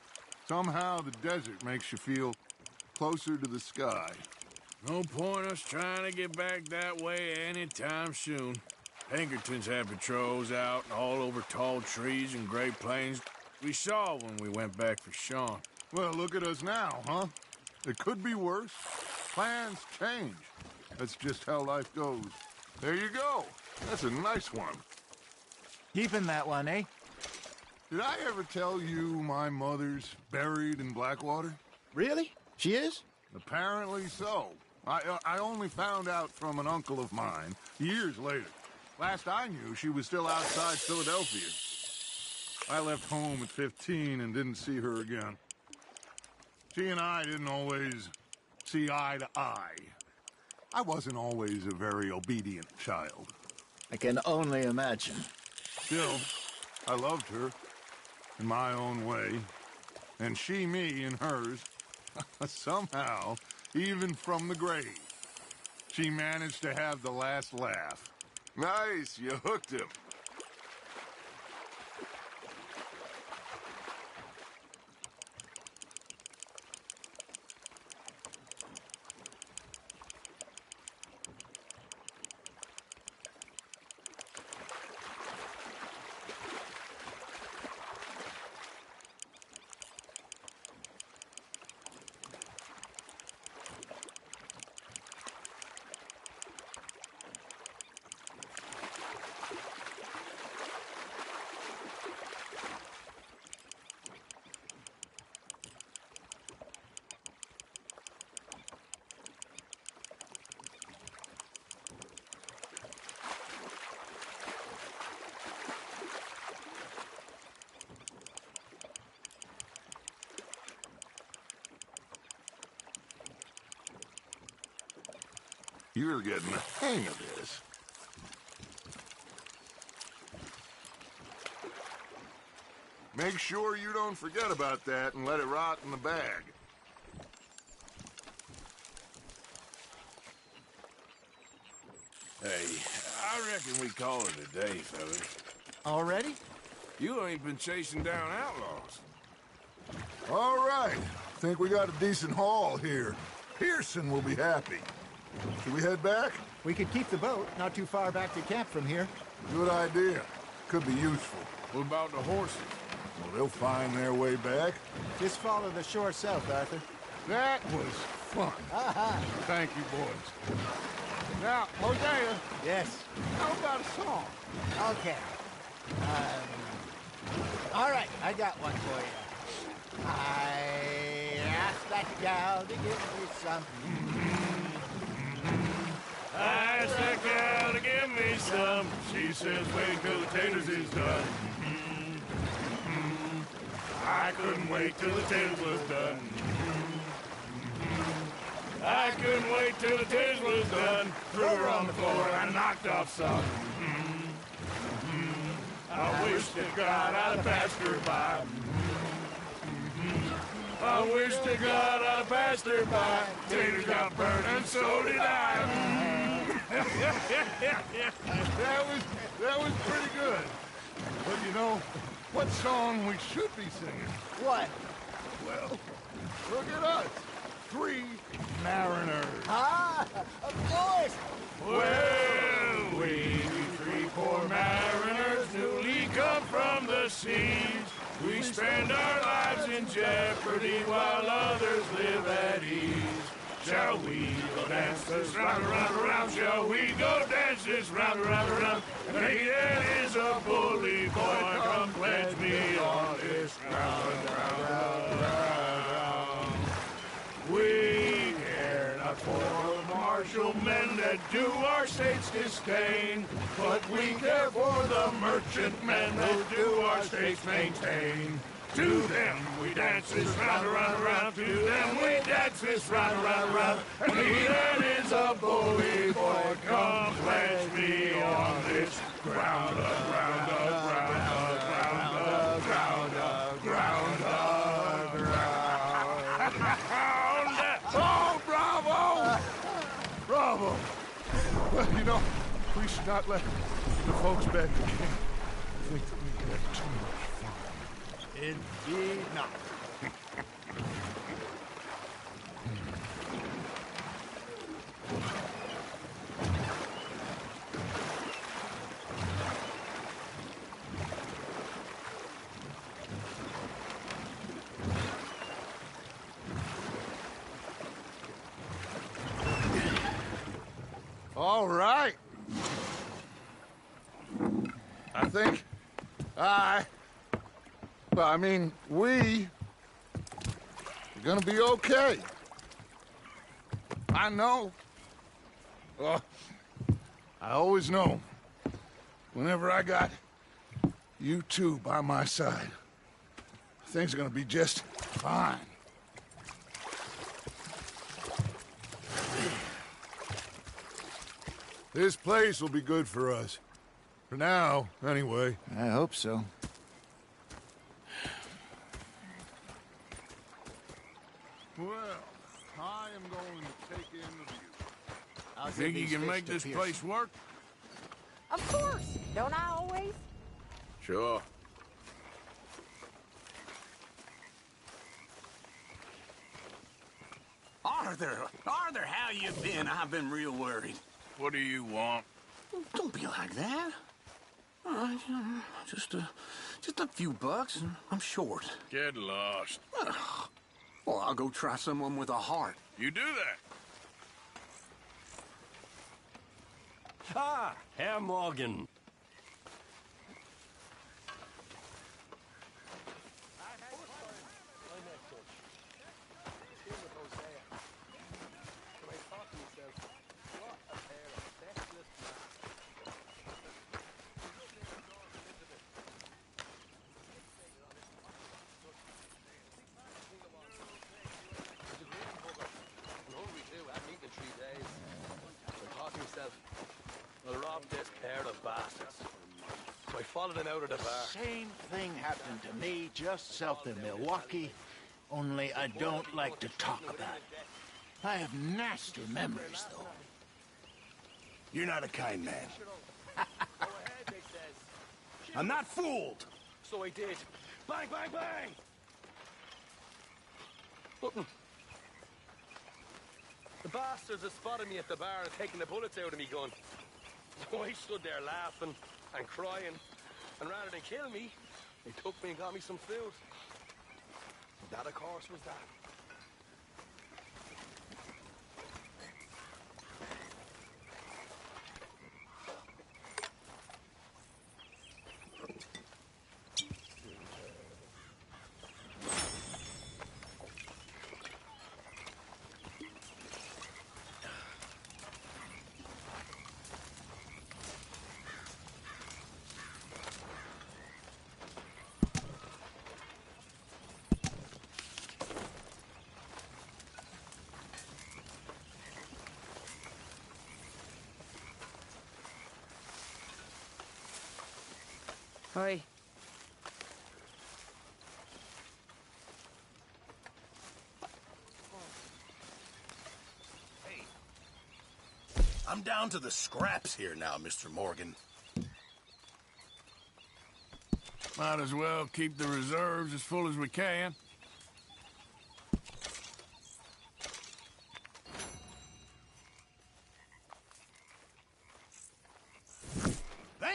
Somehow the desert makes you feel closer to the sky. No point us trying to get back that way anytime soon. Pinkertons had patrols out all over tall trees and Great Plains. We saw when we went back for Sean. Well, look at us now, huh? It could be worse. Plans change. That's just how life goes. There you go. That's a nice one. Keeping that one, eh? Did I ever tell you my mother's buried in Blackwater? Really? She is? Apparently so. I only found out from an uncle of mine years later. Last I knew, she was still outside Philadelphia. I left home at 15 and didn't see her again. She and I didn't always see eye to eye. I wasn't always a very obedient child. I can only imagine. Still, I loved her in my own way, and she me in hers. Somehow, even from the grave, she managed to have the last laugh. Nice, you hooked him. You're getting the hang of this. Make sure you don't forget about that and let it rot in the bag. Hey, I reckon we call it a day, fellas. Already? You ain't been chasing down outlaws. All right. Think we got a decent haul here. Pearson will be happy. Should we head back? We could keep the boat not too far back to camp from here. Good idea. Could be useful. What about the horses? Well, they'll find their way back. Just follow the shore south, Arthur. That was fun. Thank you, boys. Now, Hosea. Yes. How about a song? Okay. All right, I got one for you. I asked that gal to give me some. I asked that gal to give me some. She says, wait till the taters is done. I couldn't wait till the taters was done. I couldn't wait till the taters was done. Threw her on the floor and I knocked off some. I wish to God I'd have passed her by. I wish to God I'd have passed her by. Taters got burned and so did I. That was pretty good. But you know, what song we should be singing? What? Well, look at us. mariners. Ah, of course. Well, we three poor mariners newly come from the seas. We spend our lives in jeopardy while others live at ease. Shall we go dance this round, around, around? Shall we go dance this round, around, around? Naked is a bully boy, come pledge me on this round, round, round. We care not for the martial men that do our states disdain, but we care for the merchant men that do our states maintain. To them we dance this round, around, around. To them we dance this round, around, around. And he that is a bully boy, come pledge me on this ground up, ground up, ground up, ground up, ground up, ground up, ground up. Oh, bravo! Bravo! Well, you know, we should not let the folks back at the camp think that we had too much fun. Indeed not. All right. I think we are gonna be okay. I know. I always know. Whenever I got you two by my side, things are gonna be just fine. This place will be good for us. For now, anyway. I hope so. Well, I am going to take in the view. You think you can make this place work? Of course. Don't I always? Sure. Arthur, how you been? I've been real worried. What do you want? Don't be like that. Just a few bucks, and I'm short. Get lost. Well, I'll go try someone with a heart. You do that. Ah, Herr Morgan. I followed him out of the bar. Same thing happened to me just south of Milwaukee, only I don't like to talk about it. I have nasty memories, though. You're not a kind man. I'm not fooled. So I did. Bang, bang, bang! Button. The bastards had spotted me at the bar and taken the bullets out of me gun. So I stood there laughing and crying, and rather than kill me, they took me and got me some food. That, of course, was that. Oi. Hey. I'm down to the scraps here now, Mr. Morgan. Might as well keep the reserves as full as we can.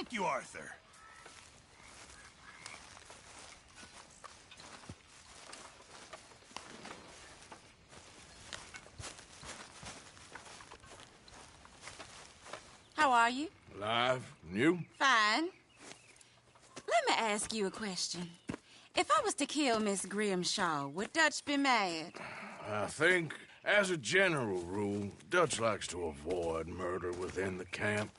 Thank you, Arthur. How are you? Alive? And you? Fine. Let me ask you a question. If I was to kill Miss Grimshaw, would Dutch be mad? I think, as a general rule, Dutch likes to avoid murder within the camp.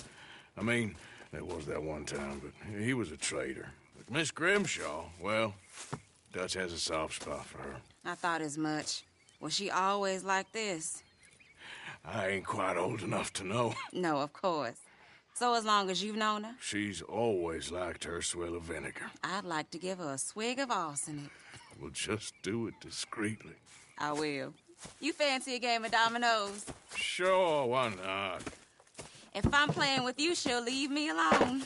I mean, there was that one time, but he was a traitor. But Miss Grimshaw, well, Dutch has a soft spot for her. I thought as much. Was she always like this? I ain't quite old enough to know. No, of course. So as long as you've known her? She's always liked her swill of vinegar. I'd like to give her a swig of arsenic. We'll just do it discreetly. I will. You fancy a game of dominoes? Sure, why not? If I'm playing with you, she'll leave me alone.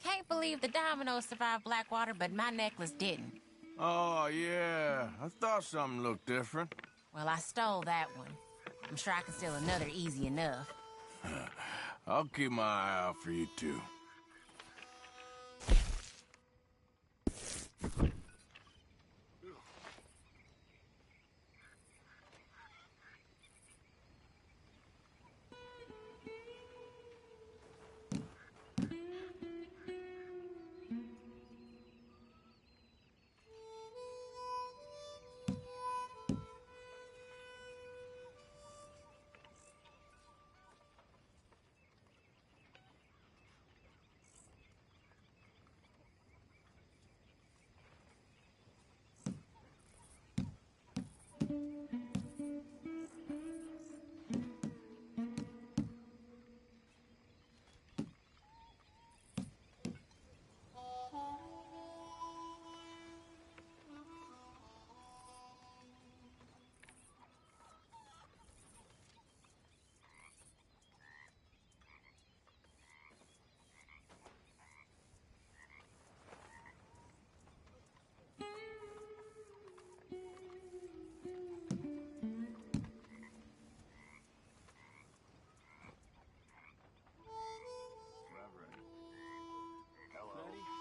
Can't believe the dominoes survived Blackwater, but my necklace didn't. Oh, yeah. I thought something looked different. Well, I stole that one. I'm sure I can steal another easy enough. I'll keep my eye out for you, too.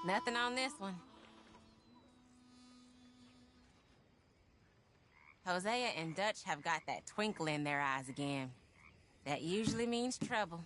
Nothing on this one. Hosea and Dutch have got that twinkle in their eyes again. That usually means trouble.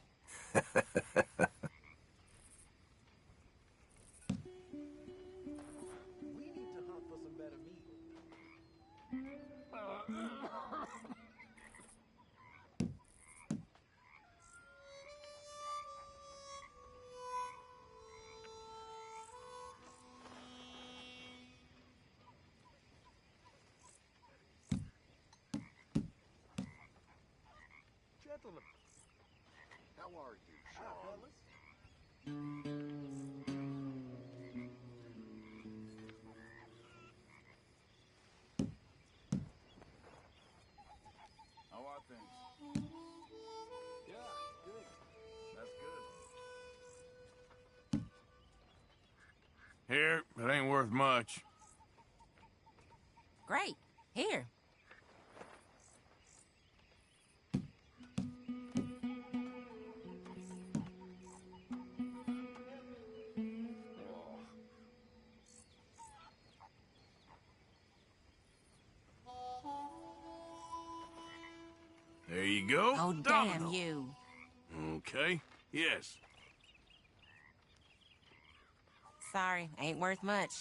Gentlemen, how are you, Sean? How are things? Yeah, good. That's good. Here, it ain't worth much. Great. Here. There you go. Oh, damn you. Okay, yes. Sorry, ain't worth much.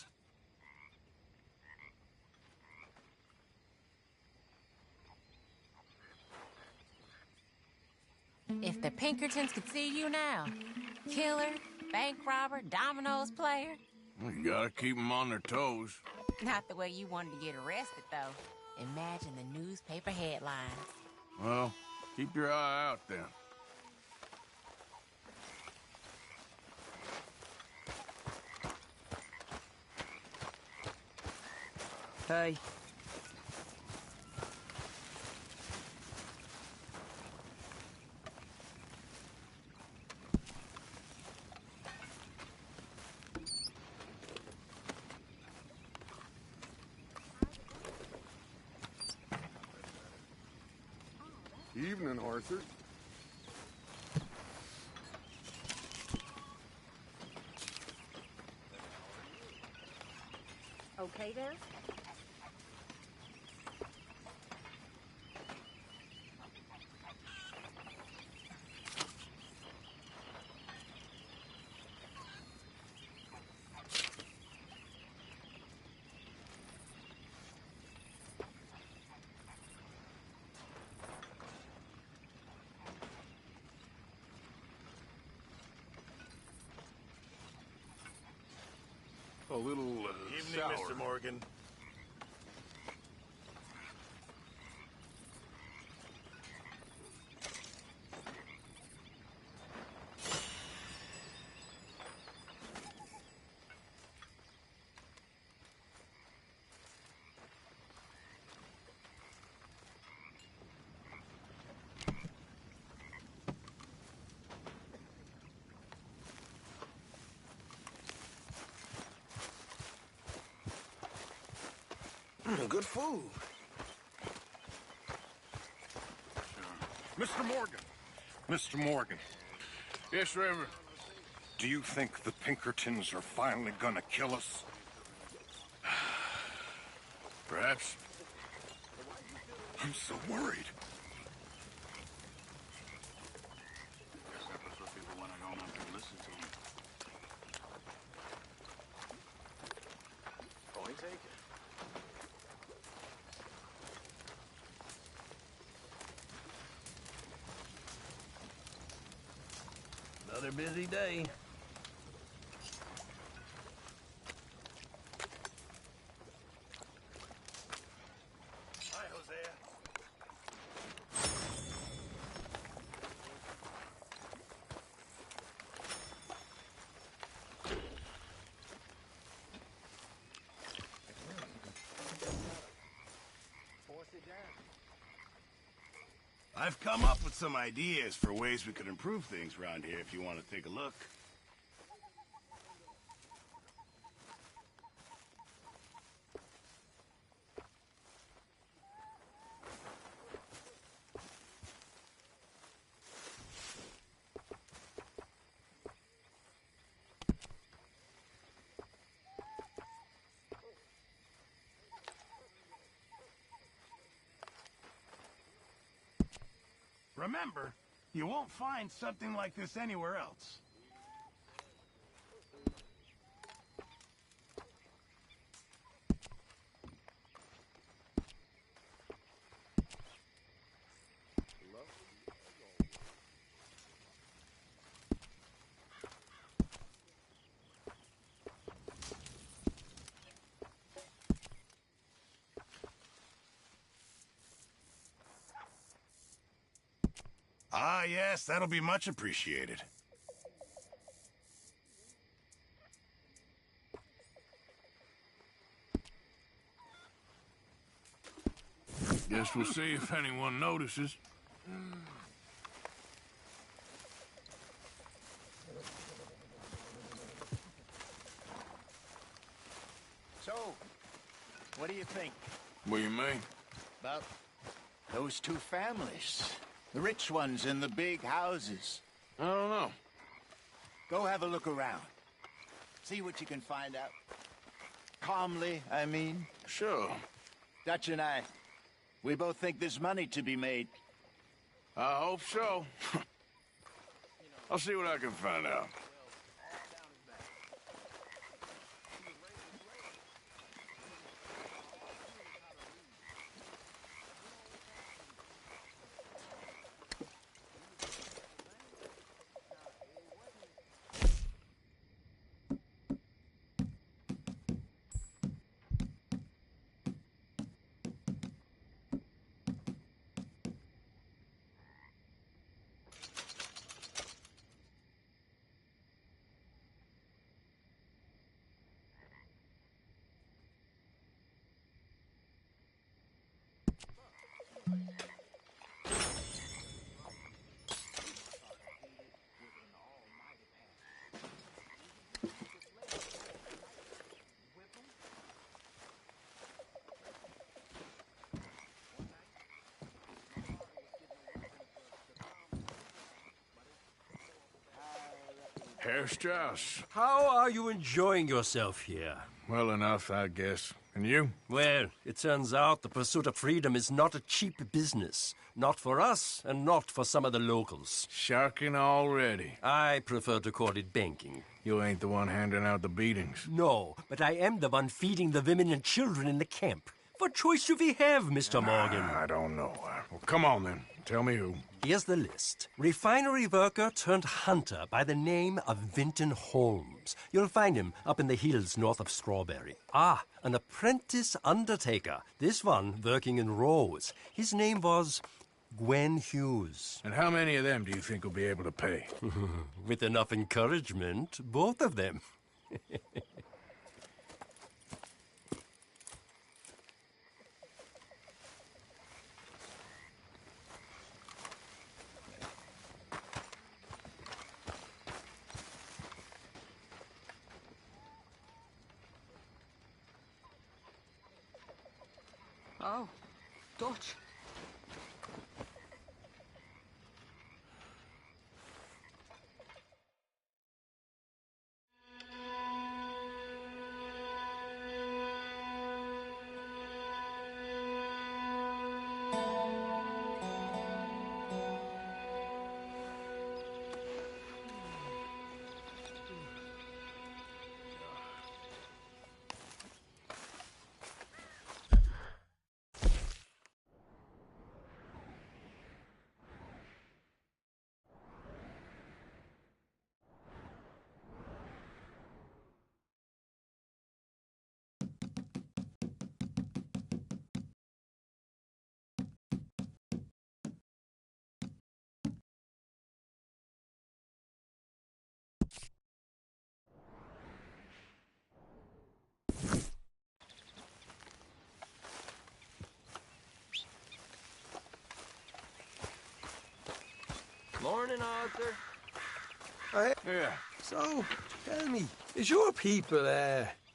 If the Pinkertons could see you now. Killer, bank robber, dominoes player. Well, you gotta keep them on their toes. Not the way you wanted to get arrested, though. Imagine the newspaper headlines. Well, keep your eye out then. Hey. Evening, Arthur. Okay there? A little Evening, sour. Mr. Morgan. Good food. Mr. Morgan. Mr. Morgan. Yes, Reverend. Do you think the Pinkertons are finally gonna kill us? Perhaps. I'm so worried. Point taken. Another busy day. Hi, Hosea. I've come up with some ideas for ways we could improve things around here if you want to take a look. Remember, you won't find something like this anywhere else. Ah, yes, that'll be much appreciated. Guess we'll see if anyone notices. So, what do you think What do you mean? about those two families? The rich ones in the big houses. I don't know. Go have a look around. See what you can find out. Calmly, I mean. Sure. Dutch and I, we both think there's money to be made. I hope so. I'll see what I can find out. Herr Strauss. How are you enjoying yourself here? well enough, I guess. And you? Well, it turns out the pursuit of freedom is not a cheap business. Not for us, and not for some of the locals. Sharking already. I prefer to call it banking. You ain't the one handing out the beatings. No, but I am the one feeding the women and children in the camp. What choice do we have, Mr. Morgan? I don't know. Well, come on, then. Tell me who. Here's the list. Refinery worker turned hunter by the name of Vinton Holmes. You'll find him up in the hills north of Strawberry. Ah, an apprentice undertaker. This one working in Rose. His name was Gwen Hughes. And how many of them do you think will be able to pay? With enough encouragement, both of them. Oh, Dutch. Morning, Arthur. Yeah. So, tell me, is your people,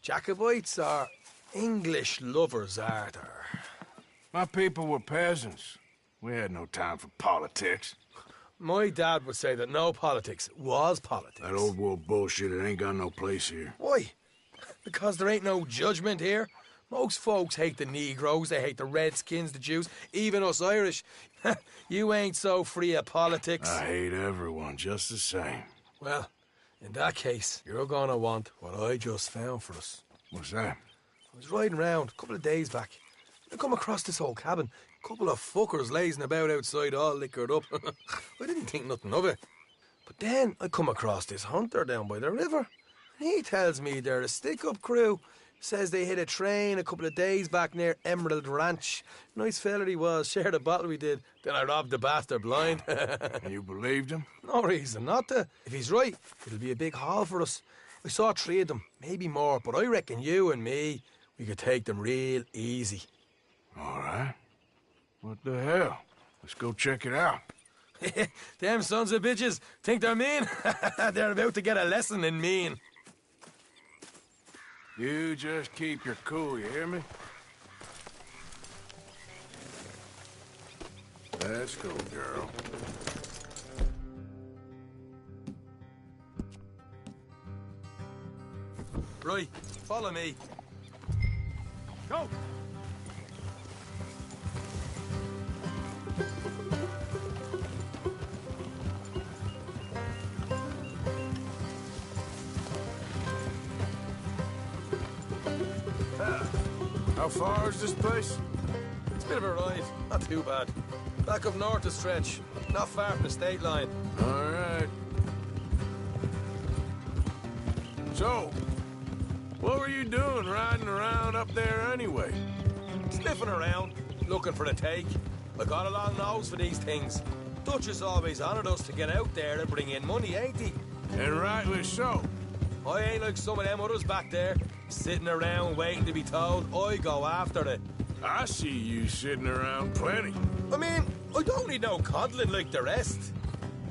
Jacobites or English lovers, Arthur? My people were peasants. We had no time for politics. My dad would say that no politics was politics. That old world bullshit, it ain't got no place here. Why? Because there ain't no judgment here. Most folks hate the Negroes, they hate the Redskins, the Jews, even us Irish. You ain't so free of politics. I hate everyone just the same. Well, in that case, you're gonna want what I just found for us. What's that? I was riding around a couple of days back. I come across this old cabin. A couple of fuckers lazing about outside all liquored up. I didn't think nothing of it. But then I come across this hunter down by the river. And he tells me they're a stick-up crew. Says they hit a train a couple of days back near Emerald Ranch. Nice fella he was, shared a bottle we did. Then I robbed the bastard blind. You believed him? No reason not to. If he's right, it'll be a big haul for us. I saw 3 of them, maybe more, but I reckon you and me, we could take them real easy. All right. What the hell? Let's go check it out. Them sons of bitches think they're mean. They're about to get a lesson in mean. You just keep your cool, you hear me? Let's go, girl. Right, follow me. Go! How far is this place? It's a bit of a ride, not too bad. Back up north a stretch, not far from the state line. All right. So, what were you doing riding around up there anyway? Sniffing around, looking for a take. I got a long nose for these things. Dutch has always honoured us to get out there and bring in money, ain't he? And rightly so. I ain't like some of them others back there, sitting around waiting to be told. I go after it. I see you sitting around plenty. I mean, I don't need no coddling like the rest.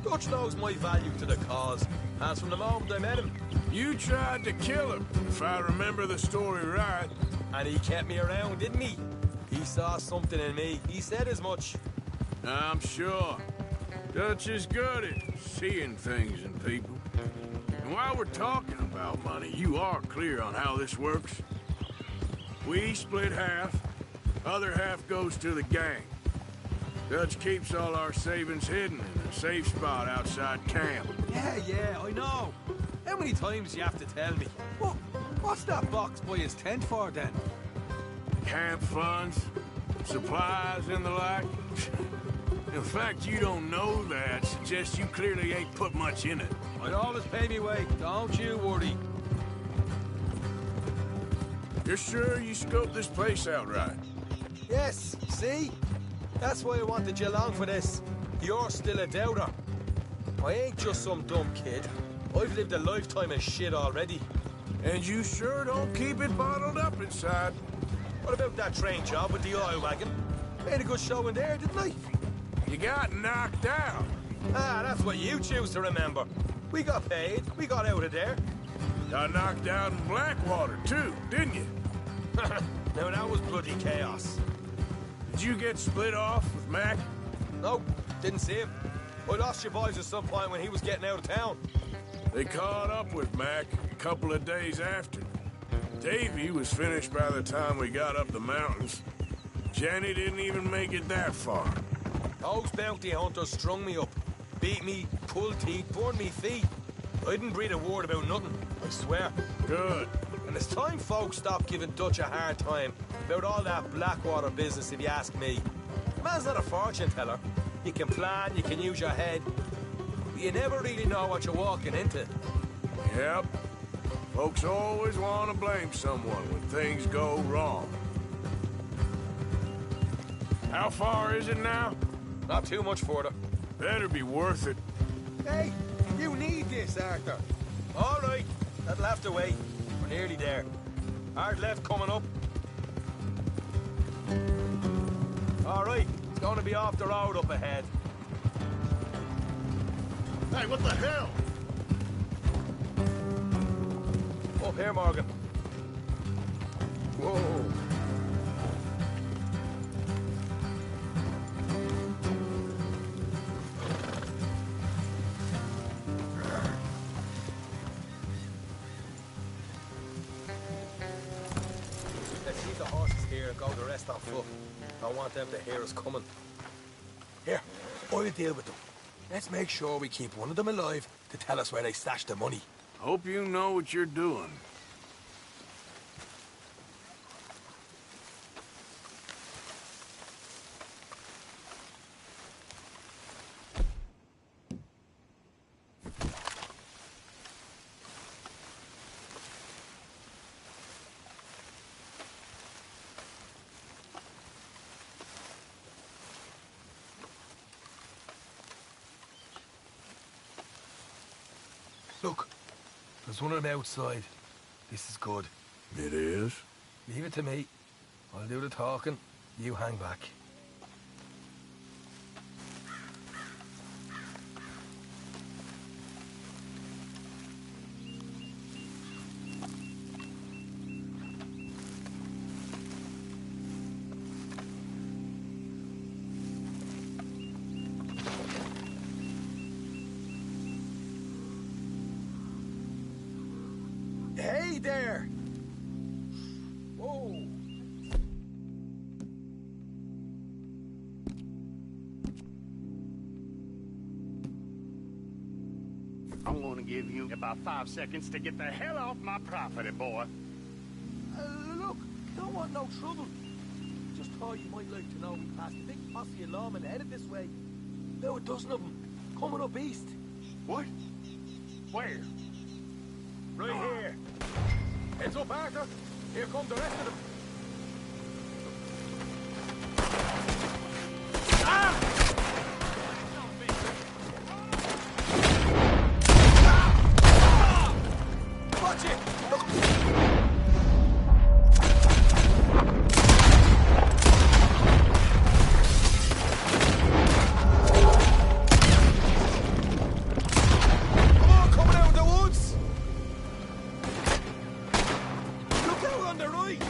Dutch knows my value to the cause, as from the moment I met him. You tried to kill him, if I remember the story right. And he kept me around, didn't he? He saw something in me. He said as much. I'm sure. Dutch is good at seeing things in people. And while we're talking about money, you are clear on how this works? We split half. Other half goes to the gang. Dutch keeps all our savings hidden in a safe spot outside camp. Yeah, I know. How many times you have to tell me? What's that box by his tent for, then? Camp funds, supplies, and the like. The fact you don't know that suggests you clearly ain't put much in it. I'd always pay me way, don't you worry. You're sure you scoped this place out right? Yes, see? That's why I wanted you along for this. You're still a doubter. I ain't just some dumb kid. I've lived a lifetime of shit already. And you sure don't keep it bottled up inside. What about that train job with the oil wagon? Made a good show in there, didn't I? You got knocked out. Ah, that's what you choose to remember. We got paid. We got out of there. Got knocked out in Blackwater, too, didn't you? Now, that was bloody chaos. Did you get split off with Mac? Nope, didn't see him. I lost your boys at some point when he was getting out of town. They caught up with Mac a couple of days after. Davy was finished by the time we got up the mountains. Jenny didn't even make it that far. Those bounty hunters strung me up. Beat me, pulled teeth, burned me feet. I didn't breathe a word about nothing, I swear. Good. And it's time folks stop giving Dutch a hard time about all that Blackwater business, if you ask me. The man's not a fortune teller. You can plan, you can use your head. But you never really know what you're walking into. Yep. Folks always want to blame someone when things go wrong. How far is it now? Not too much further. Better be worth it. Hey, you need this, Arthur. All right, that'll have to wait. We're nearly there. Hard left coming up. All right, it's going to be off the road up ahead. Hey, what the hell? Up here, Morgan. Whoa. Let's leave the horses here and go the rest on foot. Don't want them to hear us coming. Here, I'll deal with them. Let's make sure we keep one of them alive to tell us where they stashed the money. Hope you know what you're doing. Look, there's one of them outside. This is good. It is? Leave it to me. I'll do the talking. You hang back. Hey there! Whoa! I'm gonna give you about 5 seconds to get the hell off my property, boy. Look, don't want no trouble. Just thought you might like to know we passed a big posse of lawmen headed this way. About a dozen of them, coming up east. What? Where? Right here. Heads up, Arthur. Here come the rest of them. Watch it! Come on, coming out of the woods! Look out on the right!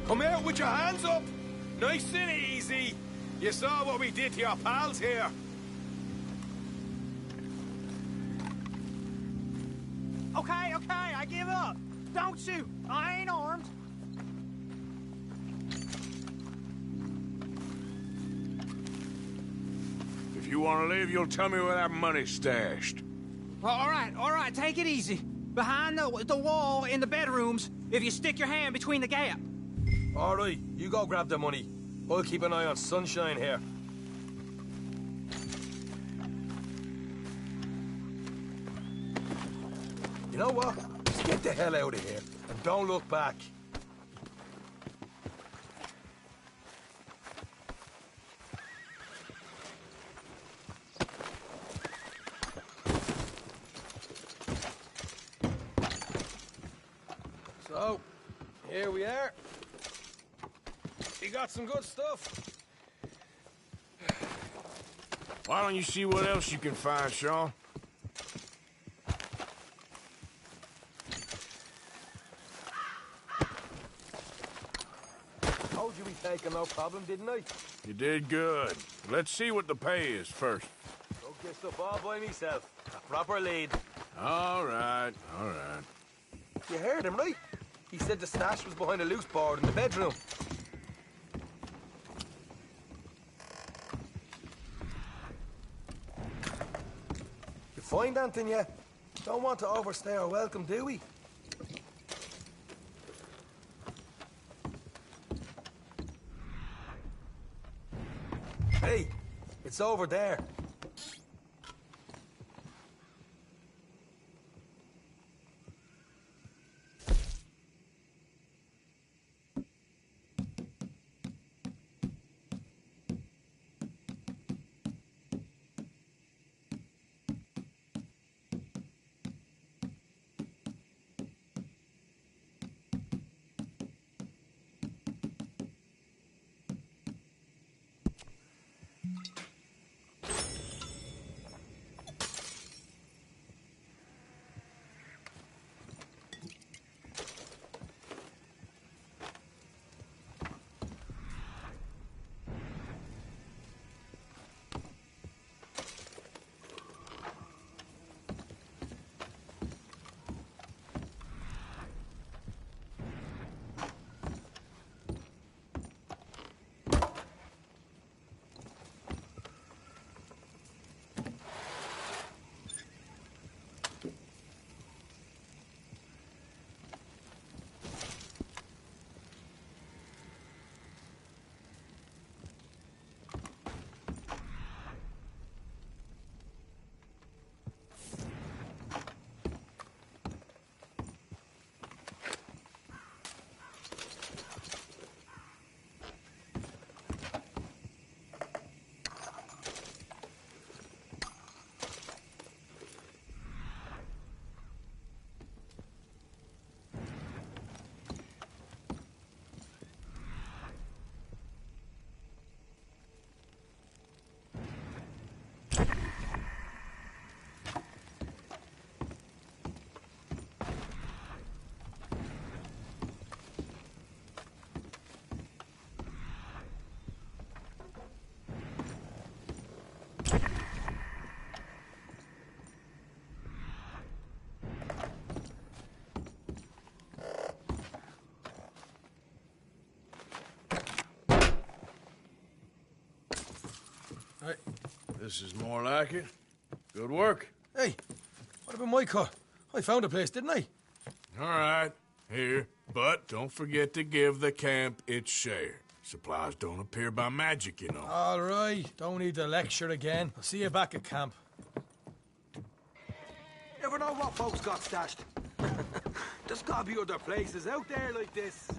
Come out with your hands up! Nice and easy! You saw what we did to your pals here. Okay, I give up. Don't shoot. I ain't armed. If you want to leave, you'll tell me where that money's stashed. All right, take it easy. Behind the wall in the bedrooms, if you stick your hand between the gap. All right, you go grab the money. I'll keep an eye on Sunshine here. You know what? Just get the hell out of here, and don't look back. So, here we are. You got some good stuff. Why don't you see what else you can find, Sean? Told you we'd take him, no problem, didn't I? You did good. Let's see what the pay is first. Don't get stuff all by myself. A proper lead. All right, all right. You heard him, right? He said the stash was behind a loose board in the bedroom. You find anything yet? Don't want to overstay our welcome, do we? Hey, it's over there. Hey, this is more like it. Good work. Hey, what about my car? I found a place, didn't I? All right, here. But don't forget to give the camp its share. Supplies don't appear by magic, you know. All right, don't need to lecture again. I'll see you back at camp. Never know what folks got stashed. There's gotta be other places out there like this.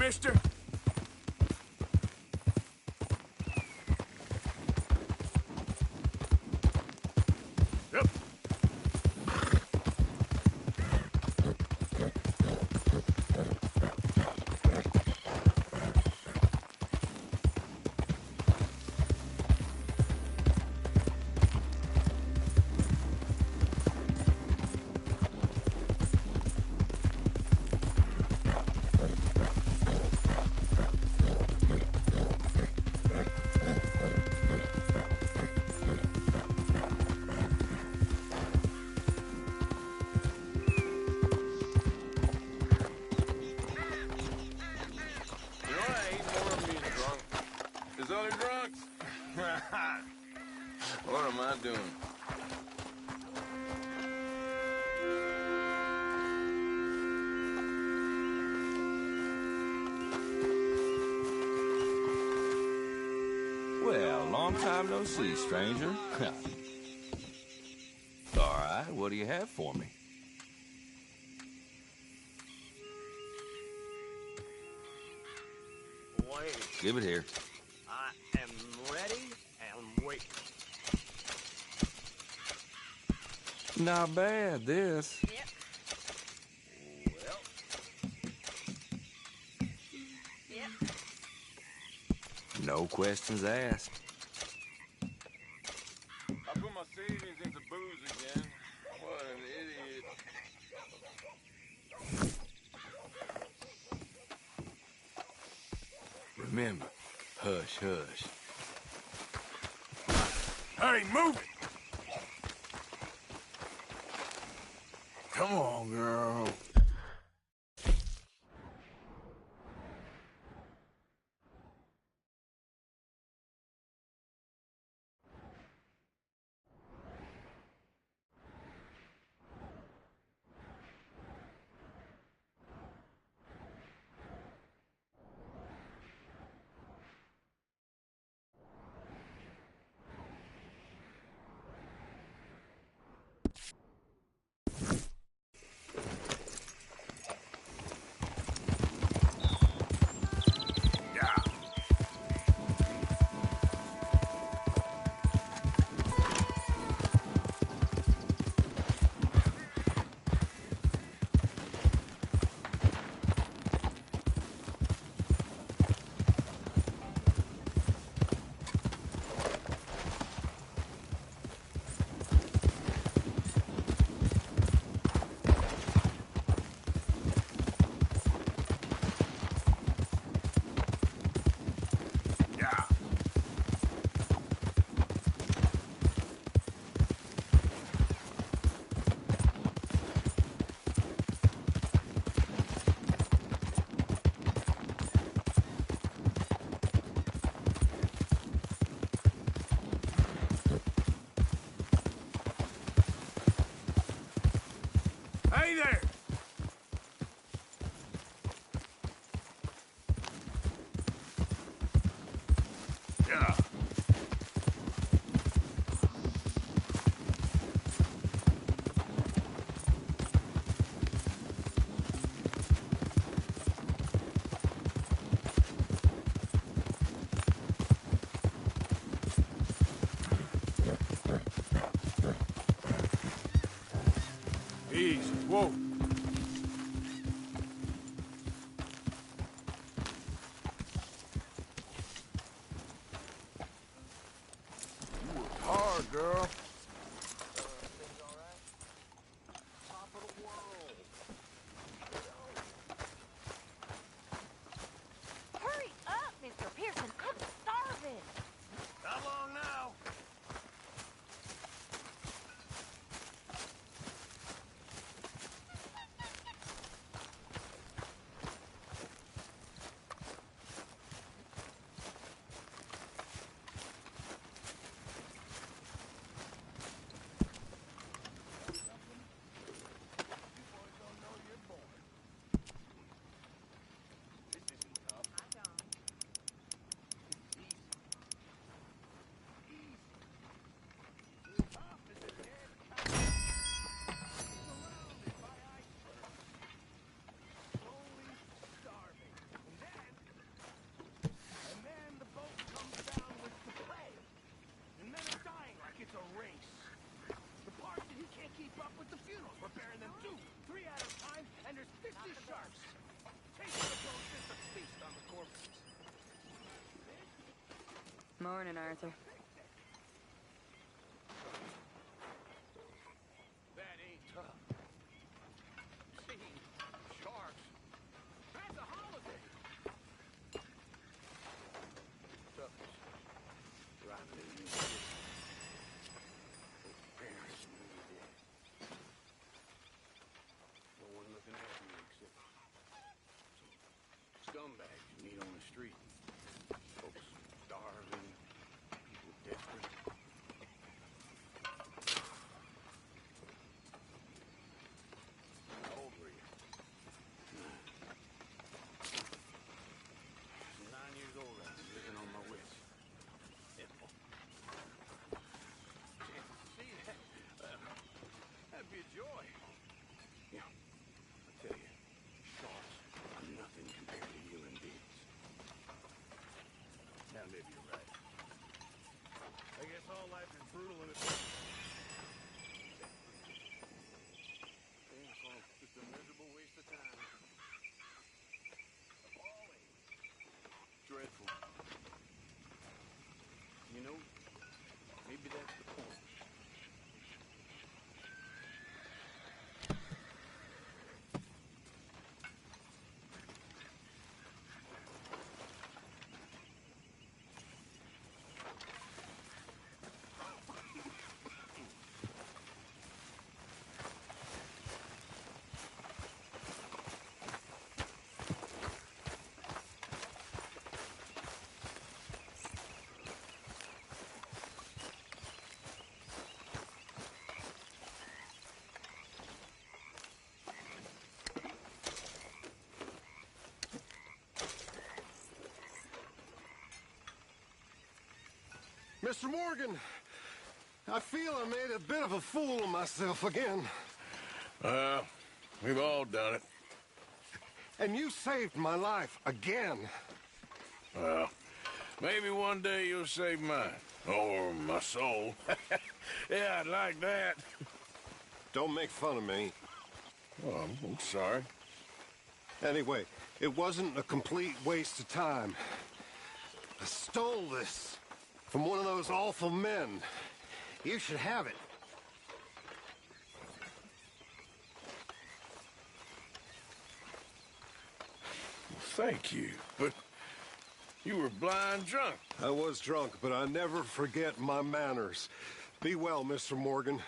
mister? Yep. You know, I ain't more of being drunk. There's other drunks. What am I doing? Well, long time no see, stranger. All right, what do you have for me? Wait. Give it here. I am ready and waiting. Not bad, this. Yep. Well. Yep. No questions asked. I put my savings into booze again. What an idiot. Remember, hush, hush. Hey, move it! Come on, girl. Hey there! Yeah. Easy. Whoa. You worked hard, girl. Hurry up, Mr. Pearson. I'm starving. How long now? Morning, Arthur. That ain't tough. See, sharks. That's a holiday. Toughness. Driving in New City. Parents knew that. No one looking after you except some scumbags you meet on the street. Folks starving, people desperate. How old were you? 9 years old. I was living on my wits. See that? That'd be a joy. Yeah, I tell you, sharks are nothing compared to human beings. Now, maybe you're right. I guess all life is brutal and it's... Yeah, it's all just a miserable waste of time. Always. Dreadful. You know, maybe that's the point. Mr. Morgan, I feel I made a bit of a fool of myself again. We've all done it. And you saved my life again. Well, maybe one day you'll save mine. Or my soul. Yeah, I'd like that. Don't make fun of me. Oh, I'm sorry. Anyway, it wasn't a complete waste of time. I stole this from one of those awful men. You should have it. Thank you, but you were blind drunk. I was drunk, but I never forget my manners. Be well, Mr. Morgan.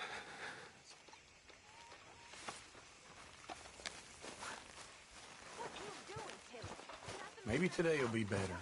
Maybe today will be better.